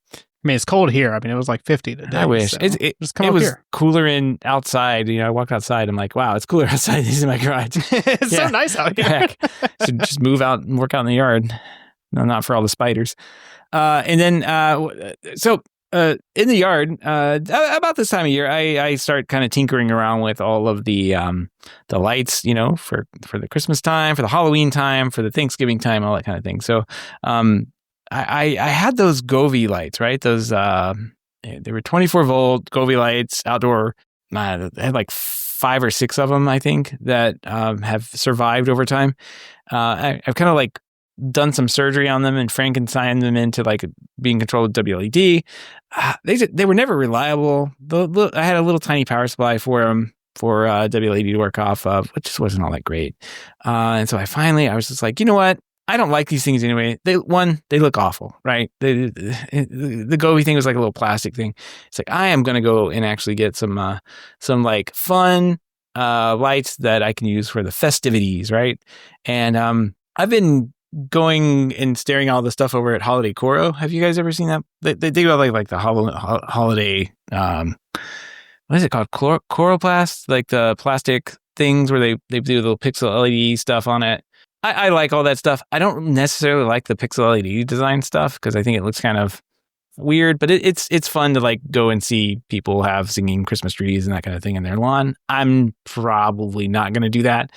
S2: I mean, it's cold here. I mean, it was like 50 today.
S1: I wish
S2: so
S1: it
S2: come up
S1: was
S2: here.
S1: cooler in outside. I walk outside. I'm like, wow, it's cooler outside. This is my garage.
S2: It's so nice out here.
S1: Heck. So just move out and work out in the yard. No, not for all the spiders. And then in the yard, about this time of year, I start kind of tinkering around with all of the lights, for the Christmas time, for the Halloween time, for the Thanksgiving time, all that kind of thing. So I had those Govee lights, right? Those they were 24-volt Govee lights, outdoor. I had like 5 or 6 of them, I think, that have survived over time. I've kind of like done some surgery on them and Frankenstein them into like being controlled with WLED. They were never reliable. I had a little tiny power supply for them for WLED to work off of, which just wasn't all that great. And so I was just like, you know what? I don't like these things anyway. They look awful, right? The Govee thing was like a little plastic thing. It's like, I am going to go and actually get some like fun lights that I can use for the festivities, right? And I've been going and staring at all the stuff over at Holiday Coro. Have you guys ever seen that? They do like the holiday, what is it called? Coroplast? Like the plastic things where they do the little pixel LED stuff on it. I like all that stuff. I don't necessarily like the pixel LED design stuff because I think it looks kind of weird, but it's fun to like go and see people have singing Christmas trees and that kind of thing in their lawn. I'm probably not going to do that.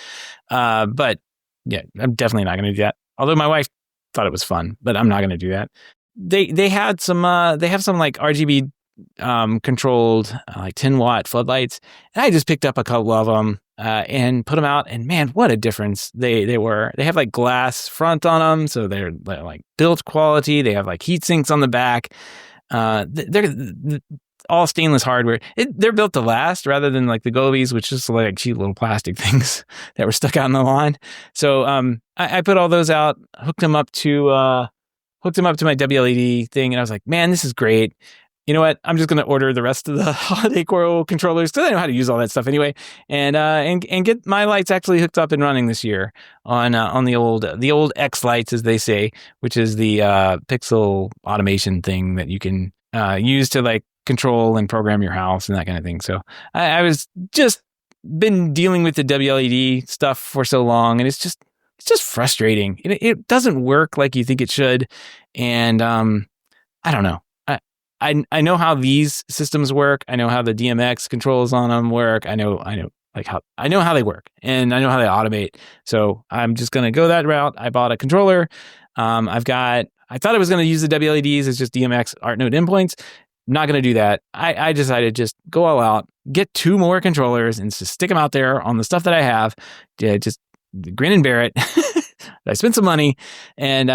S1: But yeah, I'm definitely not going to do that. Although my wife thought it was fun, but I'm not going to do that. They have some like RGB controlled like 10-watt floodlights, and I just picked up a couple of them and put them out, and man, what a difference they were. They have like glass front on them, so they're like built quality. They have like heat sinks on the back. They're all stainless hardware. They're built to last rather than like the Govees, which is like cheap little plastic things that were stuck out in the lawn. So I put all those out, hooked them up to my WLED thing, and I was like, man, this is great. You know what? I'm just going to order the rest of the Holiday Coro controllers because I know how to use all that stuff anyway, and get my lights actually hooked up and running this year on the old X lights, as they say, which is the pixel automation thing that you can use to like control and program your house and that kind of thing. So I was just been dealing with the WLED stuff for so long, and it's just frustrating. It doesn't work like you think it should, and I don't know. I know how these systems work. I know how the DMX controls on them work. I know how they work, and I know how they automate. So I'm just going to go that route. I bought a controller. I thought I was going to use the WLEDs as just DMX art node endpoints. Not going to do that. I decided just go all out, get 2 more controllers and just stick them out there on the stuff that I have. Just grin and bear it. I spent some money, and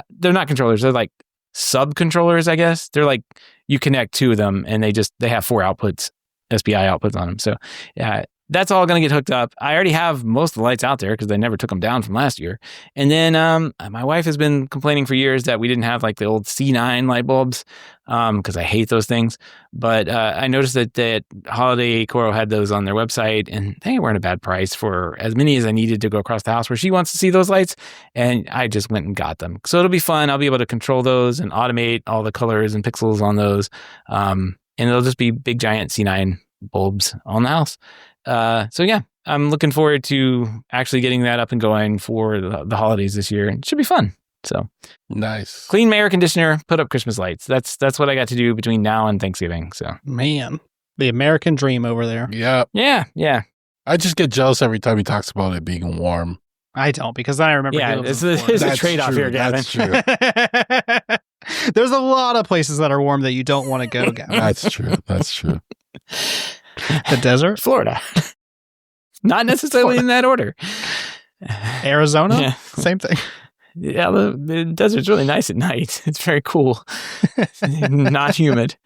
S1: they're not controllers. They're like sub controllers, I guess. They're like, you connect 2 of them and they have 4 outputs, SPI outputs on them. So yeah, that's all going to get hooked up. I already have most of the lights out there because I never took them down from last year. And then my wife has been complaining for years that we didn't have like the old C9 light bulbs because I hate those things. But I noticed that Holiday Coro had those on their website, and they weren't a bad price for as many as I needed to go across the house where she wants to see those lights. And I just went and got them. So it'll be fun. I'll be able to control those and automate all the colors and pixels on those. And it'll just be big giant C9 bulbs on the house. So yeah, I'm looking forward to actually getting that up and going for the holidays this year. It should be fun. So
S3: nice.
S1: Clean my air conditioner, put up Christmas lights. That's what I got to do between now and Thanksgiving. So
S2: man, the American dream over there.
S3: Yeah.
S1: Yeah.
S3: I just get jealous every time he talks about it being warm.
S2: I don't, because I remember.
S1: Yeah, there's a trade-off here, Gavin.
S3: That's true.
S2: There's a lot of places that are warm that you don't want to go, Gavin.
S3: That's true.
S2: The desert?
S1: Florida. Not necessarily in that order.
S2: Arizona?
S1: Yeah.
S2: Same thing.
S1: Yeah, the desert's really nice at night. It's very cool. Not humid.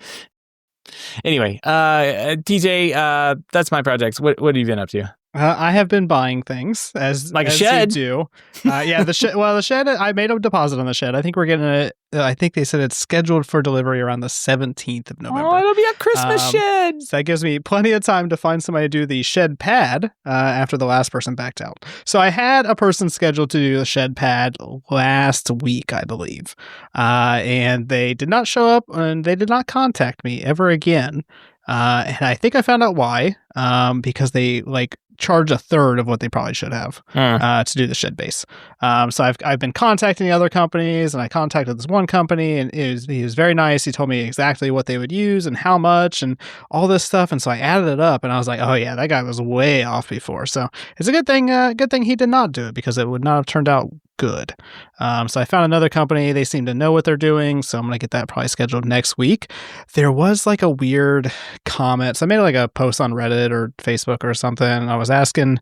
S1: Anyway, TJ, that's my projects. What have you been up to?
S2: I have been buying things as
S1: Like a
S2: as
S1: shed?
S2: you do. Yeah, the shed. Well, the shed. I made a deposit on the shed. I think we're getting it. I think they said it's scheduled for delivery around the 17th of November.
S1: Oh, it'll be a Christmas shed.
S2: So that gives me plenty of time to find somebody to do the shed pad after the last person backed out. So I had a person scheduled to do the shed pad last week, I believe, and they did not show up and they did not contact me ever again. And I think I found out why, because they charge a third of what they probably should have to do the shed base. So I've been contacting the other companies, and I contacted this one company, and he was very nice. He told me exactly what they would use and how much and all this stuff. And so I added it up, and I was like, oh yeah, that guy was way off before. So it's a good thing. Good thing he did not do it, because it would not have turned out good. So I found another company. They seem to know what they're doing, so I'm gonna get that probably scheduled next week. There was a weird comment. So I made a post on Reddit or Facebook or something, and I was asking,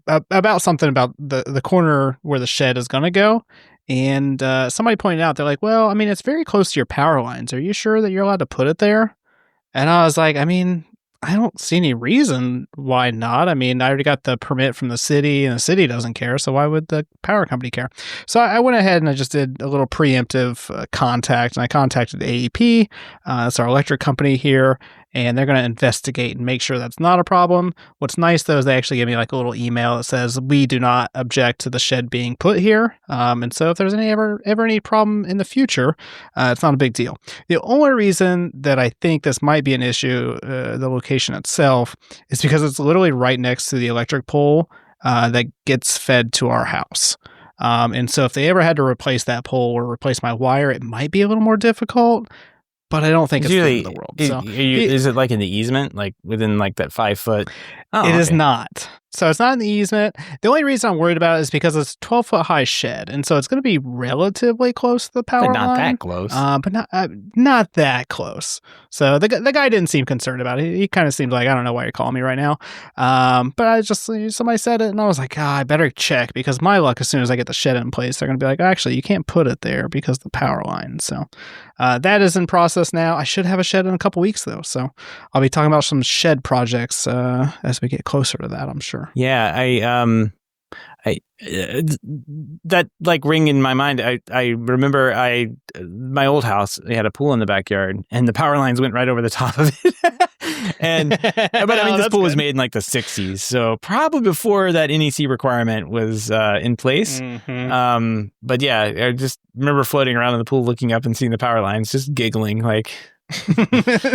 S2: about something about the corner where the shed is gonna go. And somebody pointed out, they're like, well, I mean, it's very close to your power lines. Are you sure that you're allowed to put it there? And I was like, I mean, I don't see any reason why not. I mean, I already got the permit from the city, and the city doesn't care, so why would the power company care? So I went ahead and I just did a little preemptive contact, and I contacted AEP. That's our electric company here, and they're going to investigate and make sure that's not a problem. What's nice, though, is they actually gave me a little email that says, we do not object to the shed being put here. And so if there's ever any problem in the future, it's not a big deal. The only reason that I think this might be an issue, the location itself, is because it's literally right next to the electric pole that gets fed to our house. And so if they ever had to replace that pole or replace my wire, it might be a little more difficult. But I don't think it's the end of the world.
S1: Is it in the easement, within that 5 foot? Oh,
S2: it is not. So it's not in the easement. The only reason I'm worried about it is because it's a 12-foot high shed, and so it's going to be relatively close to the power line.
S1: Not that close.
S2: But not that close. So the guy didn't seem concerned about it. He kind of seemed like, I don't know why you're calling me right now. But somebody said it, and I was like, I better check, because my luck, as soon as I get the shed in place, they're going to be like, actually, you can't put it there because of the power line. So that is in process now. I should have a shed in a couple weeks, though. So I'll be talking about some shed projects as we get closer to that, I'm sure.
S1: Yeah, that ring in my mind. I remember my old house, they had a pool in the backyard, and the power lines went right over the top of it. But I mean, this pool was made in the 60s, so probably before that NEC requirement was in place. Mm-hmm. But yeah, I just remember floating around in the pool, looking up and seeing the power lines, just giggling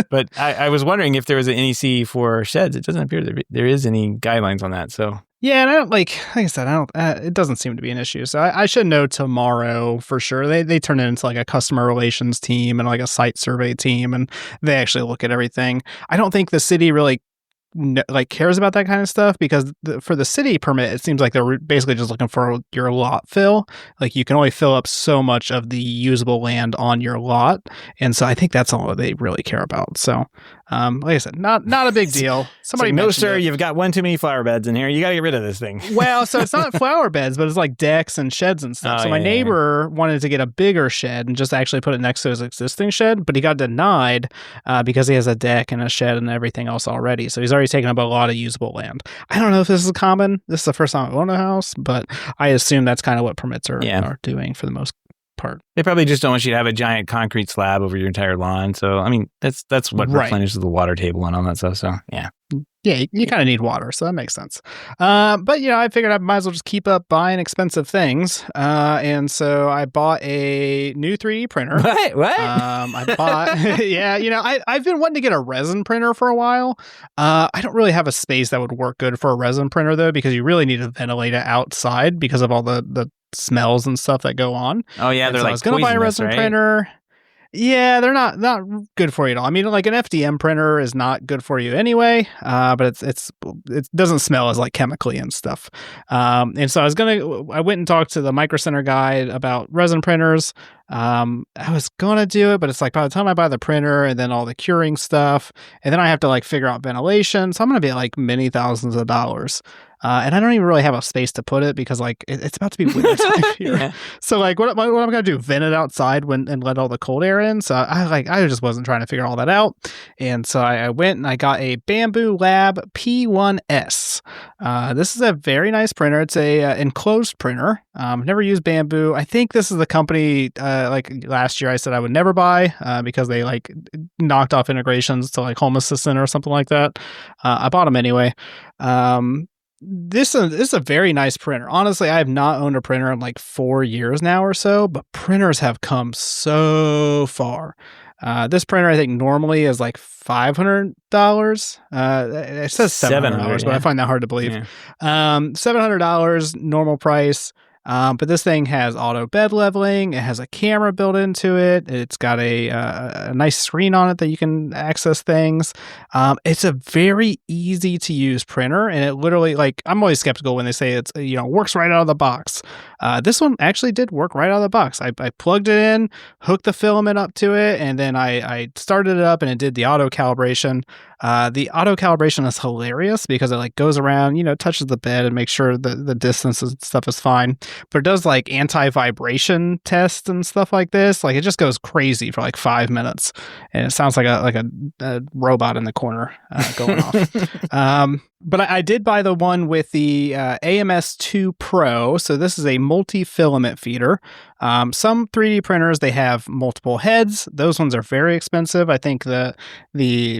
S1: But I was wondering if there was an NEC for sheds. It doesn't appear there is any guidelines on that. So
S2: yeah, and I don't like I said, I don't. It doesn't seem to be an issue. So I should know tomorrow for sure. They turn it into a customer relations team and a site survey team, and they actually look at everything. I don't think the city really cares about that kind of stuff, because for the city permit, it seems like they're basically just looking for your lot fill. You can only fill up so much of the usable land on your lot, and so I think that's all they really care about. So like I said, not a big deal. Somebody
S1: no, sir, you've got one too many flower beds in here. You got to get rid of this thing.
S2: Well, so it's not flower beds, but it's decks and sheds and stuff. So my neighbor wanted to get a bigger shed and just actually put it next to his existing shed, but he got denied because he has a deck and a shed and everything else already. So he's already taken up a lot of usable land. I don't know if this is common. This is the first time I own a house, but I assume that's kind of what permits are doing for the most part.
S1: They probably just don't want you to have a giant concrete slab over your entire lawn. So, I mean, that's what replenishes the water table and all that stuff. So, yeah.
S2: Yeah, you kind of need water, so that makes sense. But, I figured I might as well just keep up buying expensive things. And so I bought a new 3D printer.
S1: What?
S2: I bought, I've been wanting to get a resin printer for a while. I don't really have a space that would work good for a resin printer, though, because you really need to ventilate it outside because of all the smells and stuff that go on.
S1: Oh, yeah,
S2: they're I was going to buy a resin printer. Yeah, they're not good for you at all. I mean, an FDM printer is not good for you anyway, but it doesn't smell as chemically and stuff. And so I went and talked to the Micro Center guy about resin printers. I was gonna do it, but it's like by the time I buy the printer and then all the curing stuff, and then I have to like figure out ventilation, so I'm gonna be at like many thousands of dollars. And I don't even really have a space to put it because like it's about to be winter time here.
S1: Yeah.
S2: So like what am I gonna do? Vent it outside and let all the cold air in? So I just wasn't trying to figure all that out. And so I went and I got a Bamboo Lab P1S. This is a very nice printer. It's a enclosed printer. I've never used Bamboo. I think this is the company like last year I said I would never buy because they like knocked off integrations to like Home Assistant or something like that. I bought them anyway. This is a very nice printer. Honestly, I have not owned a printer in like 4 years now or so, but printers have come so far. This printer, I think, normally is like $500. It says $700, but I find that hard to believe.
S1: Yeah.
S2: $700 normal price. But this thing has auto bed leveling. It has a camera built into it. It's got a nice screen on it that you can access things. It's a very easy to use printer, and it literally, like, I'm always skeptical when they say it's works right out of the box. This one actually did work right out of the box. I plugged it in, hooked the filament up to it, and then I started it up, and it did the auto calibration. The auto calibration is hilarious because it like goes around, touches the bed and makes sure the distance and stuff is fine. But it does like anti-vibration tests and stuff like this. Like it just goes crazy for like 5 minutes, and it sounds like a robot in the corner going off. But I did buy the one with the AMS2 Pro. So this is a multi-filament feeder. Some 3D printers, they have multiple heads. Those ones are very expensive. I think the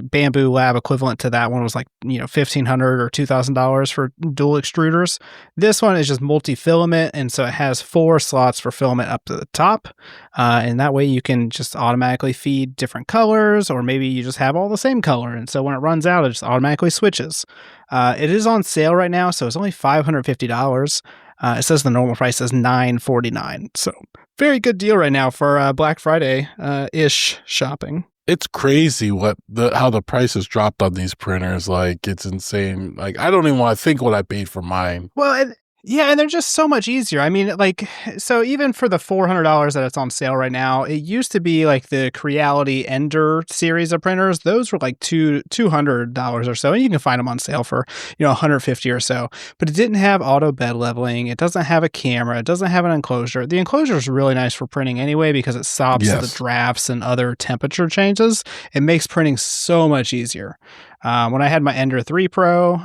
S2: Bamboo Lab equivalent to that one was like, $1,500 or $2,000 for dual extruders. This one is just multi-filament, and so it has 4 slots for filament up to the top. And that way you can just automatically feed different colors, or maybe you just have all the same color. And so when it runs out, it just automatically switches. It is on sale right now, so it's only $550. It says the normal price is $949. So very good deal right now for Black Friday ish shopping.
S3: It's crazy how the price has dropped on these printers. Like, it's insane. Like, I don't even want to think what I paid for mine.
S2: Well, yeah, and they're just so much easier. I mean, like, so even for the $400 that it's on sale right now, it used to be like the Creality Ender series of printers. Those were like $200 or so, and you can find them on sale for $150 or so. But it didn't have auto bed leveling. It doesn't have a camera. It doesn't have an enclosure. The enclosure is really nice for printing anyway because it stops the drafts and other temperature changes. It makes printing so much easier. When I had my Ender 3 Pro,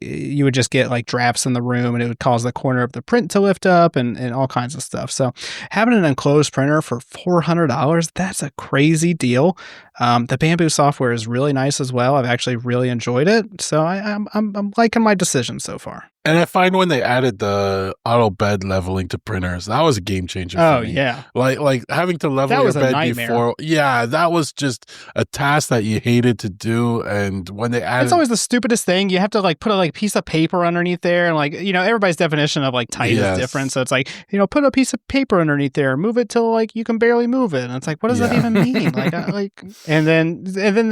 S2: you would just get like drafts in the room, and it would cause the corner of the print to lift up and all kinds of stuff. So having an enclosed printer for $400, that's a crazy deal. The Bamboo software is really nice as well. I've actually really enjoyed it. So I'm liking my decision so far.
S3: And I find when they added the auto bed leveling to printers, that was a game changer for me.
S2: Yeah.
S3: Like having to level your bed before. Yeah, that was just a task that you hated to do. And when they added,
S2: it's always the stupidest thing. You have to like put a like piece of paper underneath there, and like everybody's definition of like tight is different. So it's like put a piece of paper underneath there, move it till like you can barely move it, and it's like, what does that even mean? And then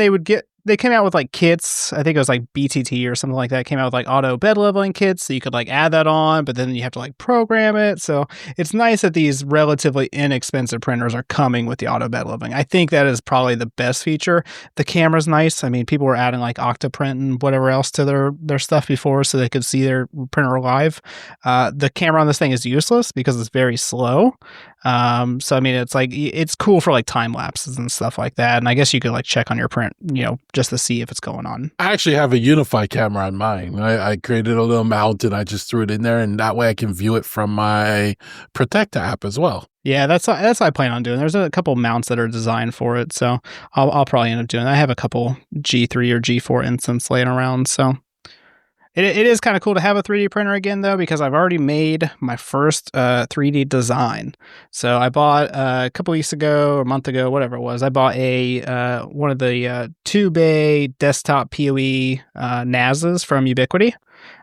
S2: they came out with like kits. I think it was like BTT or something like that. Came out with like auto bed leveling kits, so you could like add that on, but then you have to like program it. So it's nice that these relatively inexpensive printers are coming with the auto bed leveling. I think that is probably the best feature. The camera's nice. I mean, people were adding like Octoprint and whatever else to their stuff before, so they could see their printer live. The camera on this thing is useless because it's very slow. So I mean, it's cool for like time lapses and stuff like that. And I guess you could like check on your print, just to see if it's going on.
S3: I actually have a Unify camera on mine. I created a little mount and I just threw it in there, and that way I can view it from my Protect app as well.
S2: Yeah, that's what I plan on doing. There's a couple mounts that are designed for it, so I'll probably end up doing that. I have a couple G3 or G4 instances laying around, so. It is kind of cool to have a 3D printer again, though, because I've already made my first 3D design. So I bought a couple weeks ago, or a month ago, whatever it was, I bought one of the 2-bay desktop PoE NASs from Ubiquiti.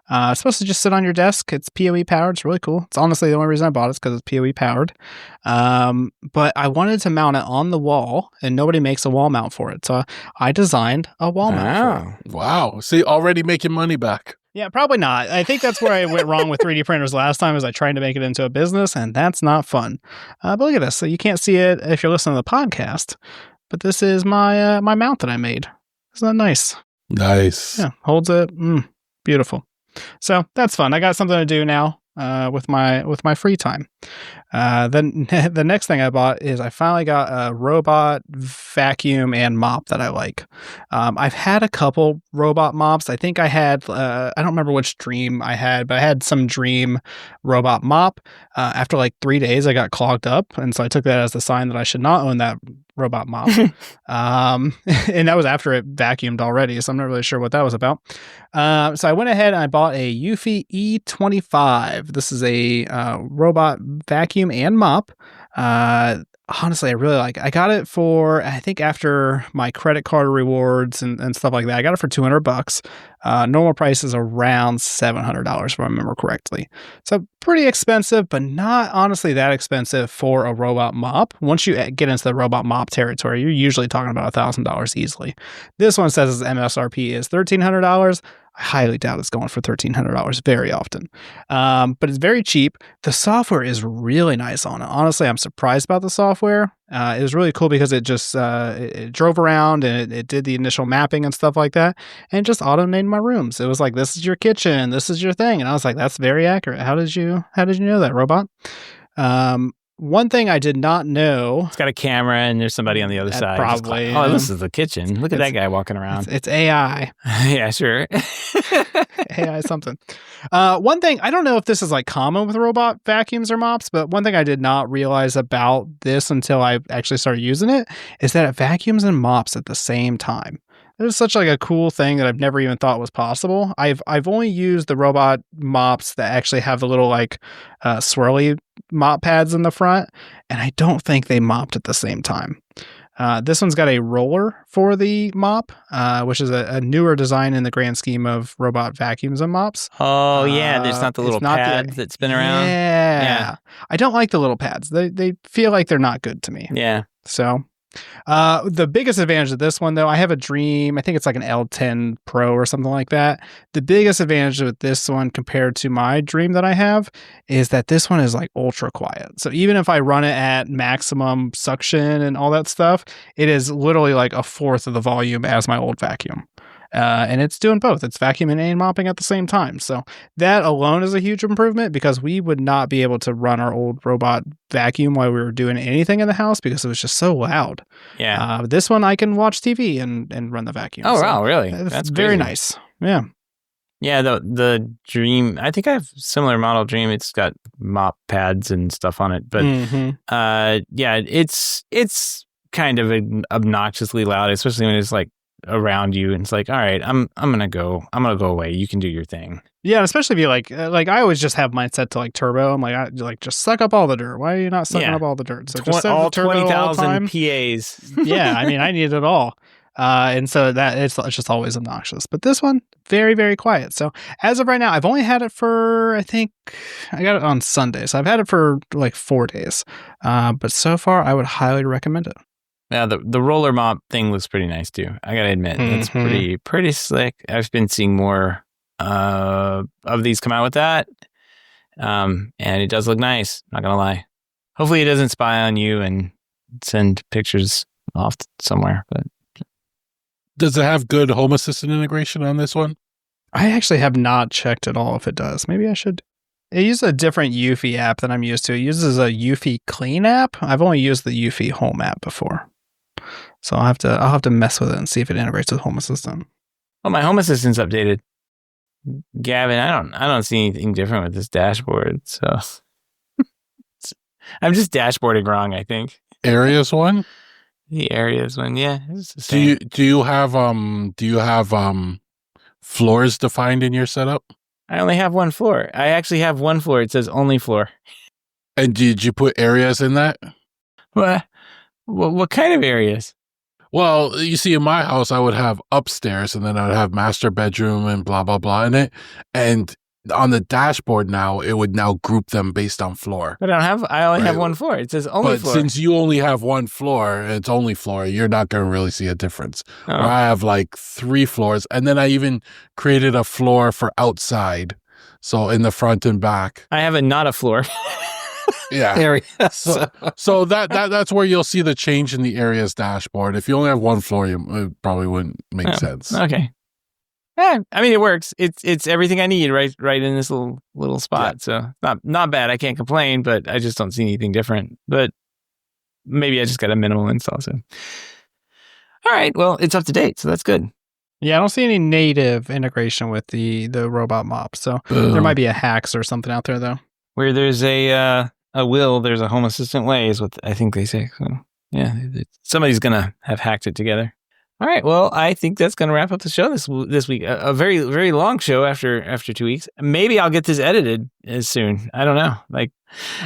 S2: It's supposed to just sit on your desk. It's PoE powered. It's really cool. It's honestly the only reason I bought it is because it's PoE powered. But I wanted to mount it on the wall, and nobody makes a wall mount for it. So I designed a wall mount for it.
S3: Wow. See, already making money back.
S2: Yeah, probably not. I think that's where I went wrong with 3D printers last time, is I tried to make it into a business, and that's not fun. But look at this. So you can't see it if you're listening to the podcast, but this is my my mount that I made. Isn't that nice?
S3: Nice.
S2: Yeah, holds it. Beautiful. So that's fun. I got something to do now with my free time. Then the next thing I bought is I finally got a robot vacuum and mop that I like. I've had a couple robot mops. I think I had, I don't remember which Dream I had, but I had some Dream robot mop. After like 3 days, I got clogged up. And so I took that as the sign that I should not own that robot mop. And that was after it vacuumed already. So I'm not really sure what that was about. So I went ahead and I bought a Eufy E25. This is a robot vacuum and mop. Honestly, I really like it. I got it for, I think after my credit card rewards and stuff like that, I got it for $200. Normal price is around $700 if I remember correctly. So pretty expensive, but not honestly that expensive for a robot mop. Once you get into the robot mop territory, you're usually talking about $1,000 easily. This one says its MSRP is $1,300. I highly doubt it's going for $1,300 very often. But it's very cheap. The software is really nice on it. Honestly, I'm surprised about the software. It was really cool because it just it drove around and it did the initial mapping and stuff like that, and it just automated my rooms. It was like, this is your kitchen, this is your thing, and I was like, that's very accurate. How did you know that, robot? One thing I did not know.
S1: It's got a camera and there's somebody on the other side.
S2: Probably.
S1: Oh, this is the kitchen. Look at that guy walking around.
S2: It's AI.
S1: Yeah, sure.
S2: AI something. One thing, I don't know if this is like common with robot vacuums or mops, but one thing I did not realize about this until I actually started using it is that it vacuums and mops at the same time. It was such like a cool thing that I've never even thought was possible. I've only used the robot mops that actually have the little like swirly mop pads in the front, and I don't think they mopped at the same time. This one's got a roller for the mop, which is a newer design in the grand scheme of robot vacuums and mops.
S1: Oh, yeah. There's not the little pads that spin around.
S2: Yeah. I don't like the little pads. They feel like they're not good to me.
S1: Yeah.
S2: So the biggest advantage of this one, though, I have a Dream. I think it's like an L10 Pro or something like that. The biggest advantage with this one compared to my Dream that I have is that this one is like ultra quiet. So even if I run it at maximum suction and all that stuff, it is literally like a fourth of the volume as my old vacuum. And it's doing both. It's vacuuming and mopping at the same time. So that alone is a huge improvement, because we would not be able to run our old robot vacuum while we were doing anything in the house because it was just so loud.
S1: Yeah.
S2: This one, I can watch TV and run the vacuum.
S1: Oh, wow, really?
S2: That's very nice. Yeah.
S1: Yeah, the Dream, I think I have similar model Dream. It's got mop pads and stuff on it. But yeah, it's kind of obnoxiously loud, especially when it's like around you, and it's like, all right, I'm gonna go away, you can do your thing.
S2: Yeah, especially if you like I always just have mine set to like turbo. I'm like just suck up all the dirt. Why are you not sucking up all the dirt? So just set all
S1: 20,000 PAs.
S2: Yeah, I mean, I need it all. And so that it's just always obnoxious. But this one, very, very quiet. So as of right now, I've only had it for, I think I got it on Sunday, so I've had it for like 4 days. But so far, I would highly recommend it.
S1: Yeah, the roller mop thing looks pretty nice too. I gotta admit, it's pretty slick. I've been seeing more of these come out with that, and it does look nice. Not gonna lie. Hopefully, it doesn't spy on you and send pictures off somewhere. But
S3: does it have good Home Assistant integration on this one?
S2: I actually have not checked at all if it does. Maybe I should. It uses a different Eufy app than I'm used to. It uses a Eufy Clean app. I've only used the Eufy Home app before. So I'll have to mess with it and see if it integrates with Home Assistant.
S1: Oh, my Home Assistant's updated. Gavin, I don't see anything different with this dashboard. So I'm just dashboarding wrong, I think.
S3: Areas one?
S1: The areas one, yeah. It's the same.
S3: Do you have floors defined in your setup?
S1: I only have one floor. I actually have one floor. It says only floor.
S3: And did you put areas in that?
S1: What kind of areas?
S3: Well, you see, in my house, I would have upstairs, and then I would have master bedroom and blah, blah, blah in it. And on the dashboard now, it would now group them based on floor.
S1: But I only have one floor. It says only floor.
S3: But since you only have one floor and it's only floor, you're not going to really see a difference.
S1: Oh.
S3: Or I have like 3 floors, and then I even created a floor for outside. So in the front and back.
S1: I have not a floor.
S3: Yeah.
S4: area.
S3: So that's where you'll see the change in the area's dashboard. If you only have one floor, it probably wouldn't make sense.
S1: Okay. Yeah, I mean, it works. It's everything I need right in this little spot.
S3: Yeah.
S1: So not bad. I can't complain, but I just don't see anything different. But maybe I just got a minimal install. So, all right. Well, it's up to date, so that's good.
S2: Yeah, I don't see any native integration with the robot mop. So there might be a hacks or something out there, though.
S1: Where there's a will, there's a Home Assistant way, is what I think they say. So yeah, somebody's gonna have hacked it together. All right. Well, I think that's going to wrap up the show this week. A very, very long show after 2 weeks. Maybe I'll get this edited as soon. I don't know. Like,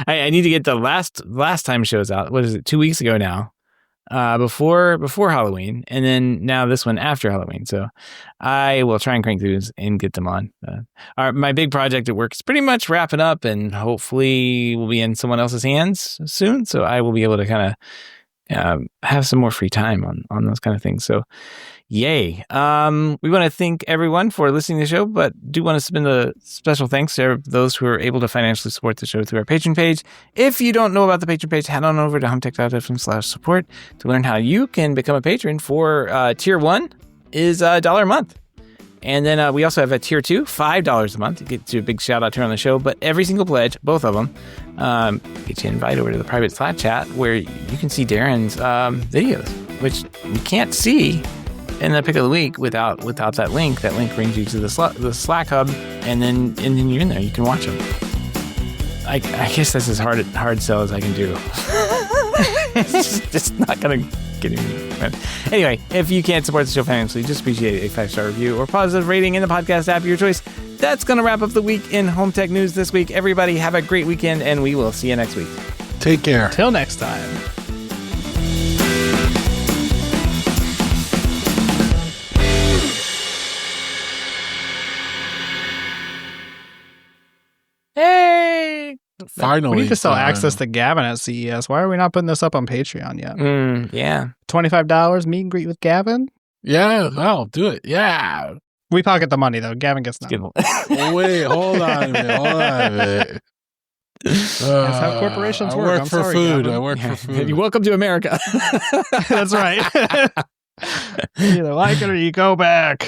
S1: I need to get the last time shows out. What is it? 2 weeks ago now, before Halloween, and then now this one after Halloween. So I will try and crank through and get them on. My big project at work is pretty much wrapping up, and hopefully will be in someone else's hands soon. So I will be able to kind of have some more free time on those kind of things. So yay. We want to thank everyone for listening to the show, but do want to send a special thanks to those who are able to financially support the show through our Patreon page. If you don't know about the Patreon page, head on over to HomeTech.fm/support to learn how you can become a patron. For tier 1 is $1 a month. And then we also have a tier 2, $5 a month. You get to a big shout out here on the show, but every single pledge, both of them, get you invited over to the private Slack chat where you can see Darren's videos, which you can't see in the pick of the week without that link. That link brings you to the Slack hub, and then you're in there. You can watch them. I guess that's as hard sell as I can do. It's just not gonna get me. But anyway, if you can't support the show financially, just appreciate a 5-star review or positive rating in the podcast app of your choice. That's gonna wrap up the week in home tech news this week. Everybody have a great weekend, and we will see you next week.
S3: Take care.
S2: Till next time.
S1: Hey!
S3: Finally.
S2: We need to sell access to Gavin at CES. Why are we not putting this up on Patreon yet?
S1: Yeah.
S2: $25 meet and greet with Gavin?
S3: Yeah, I'll do it. Yeah.
S2: We pocket the money, though. Gavin gets nothing.
S3: Wait, hold on a minute.
S2: That's how corporations work.
S3: I work
S2: I'm
S3: for
S2: sorry,
S3: food.
S2: Gavin.
S3: I work for food.
S1: You're welcome to America.
S2: That's right. You either like it or you go back.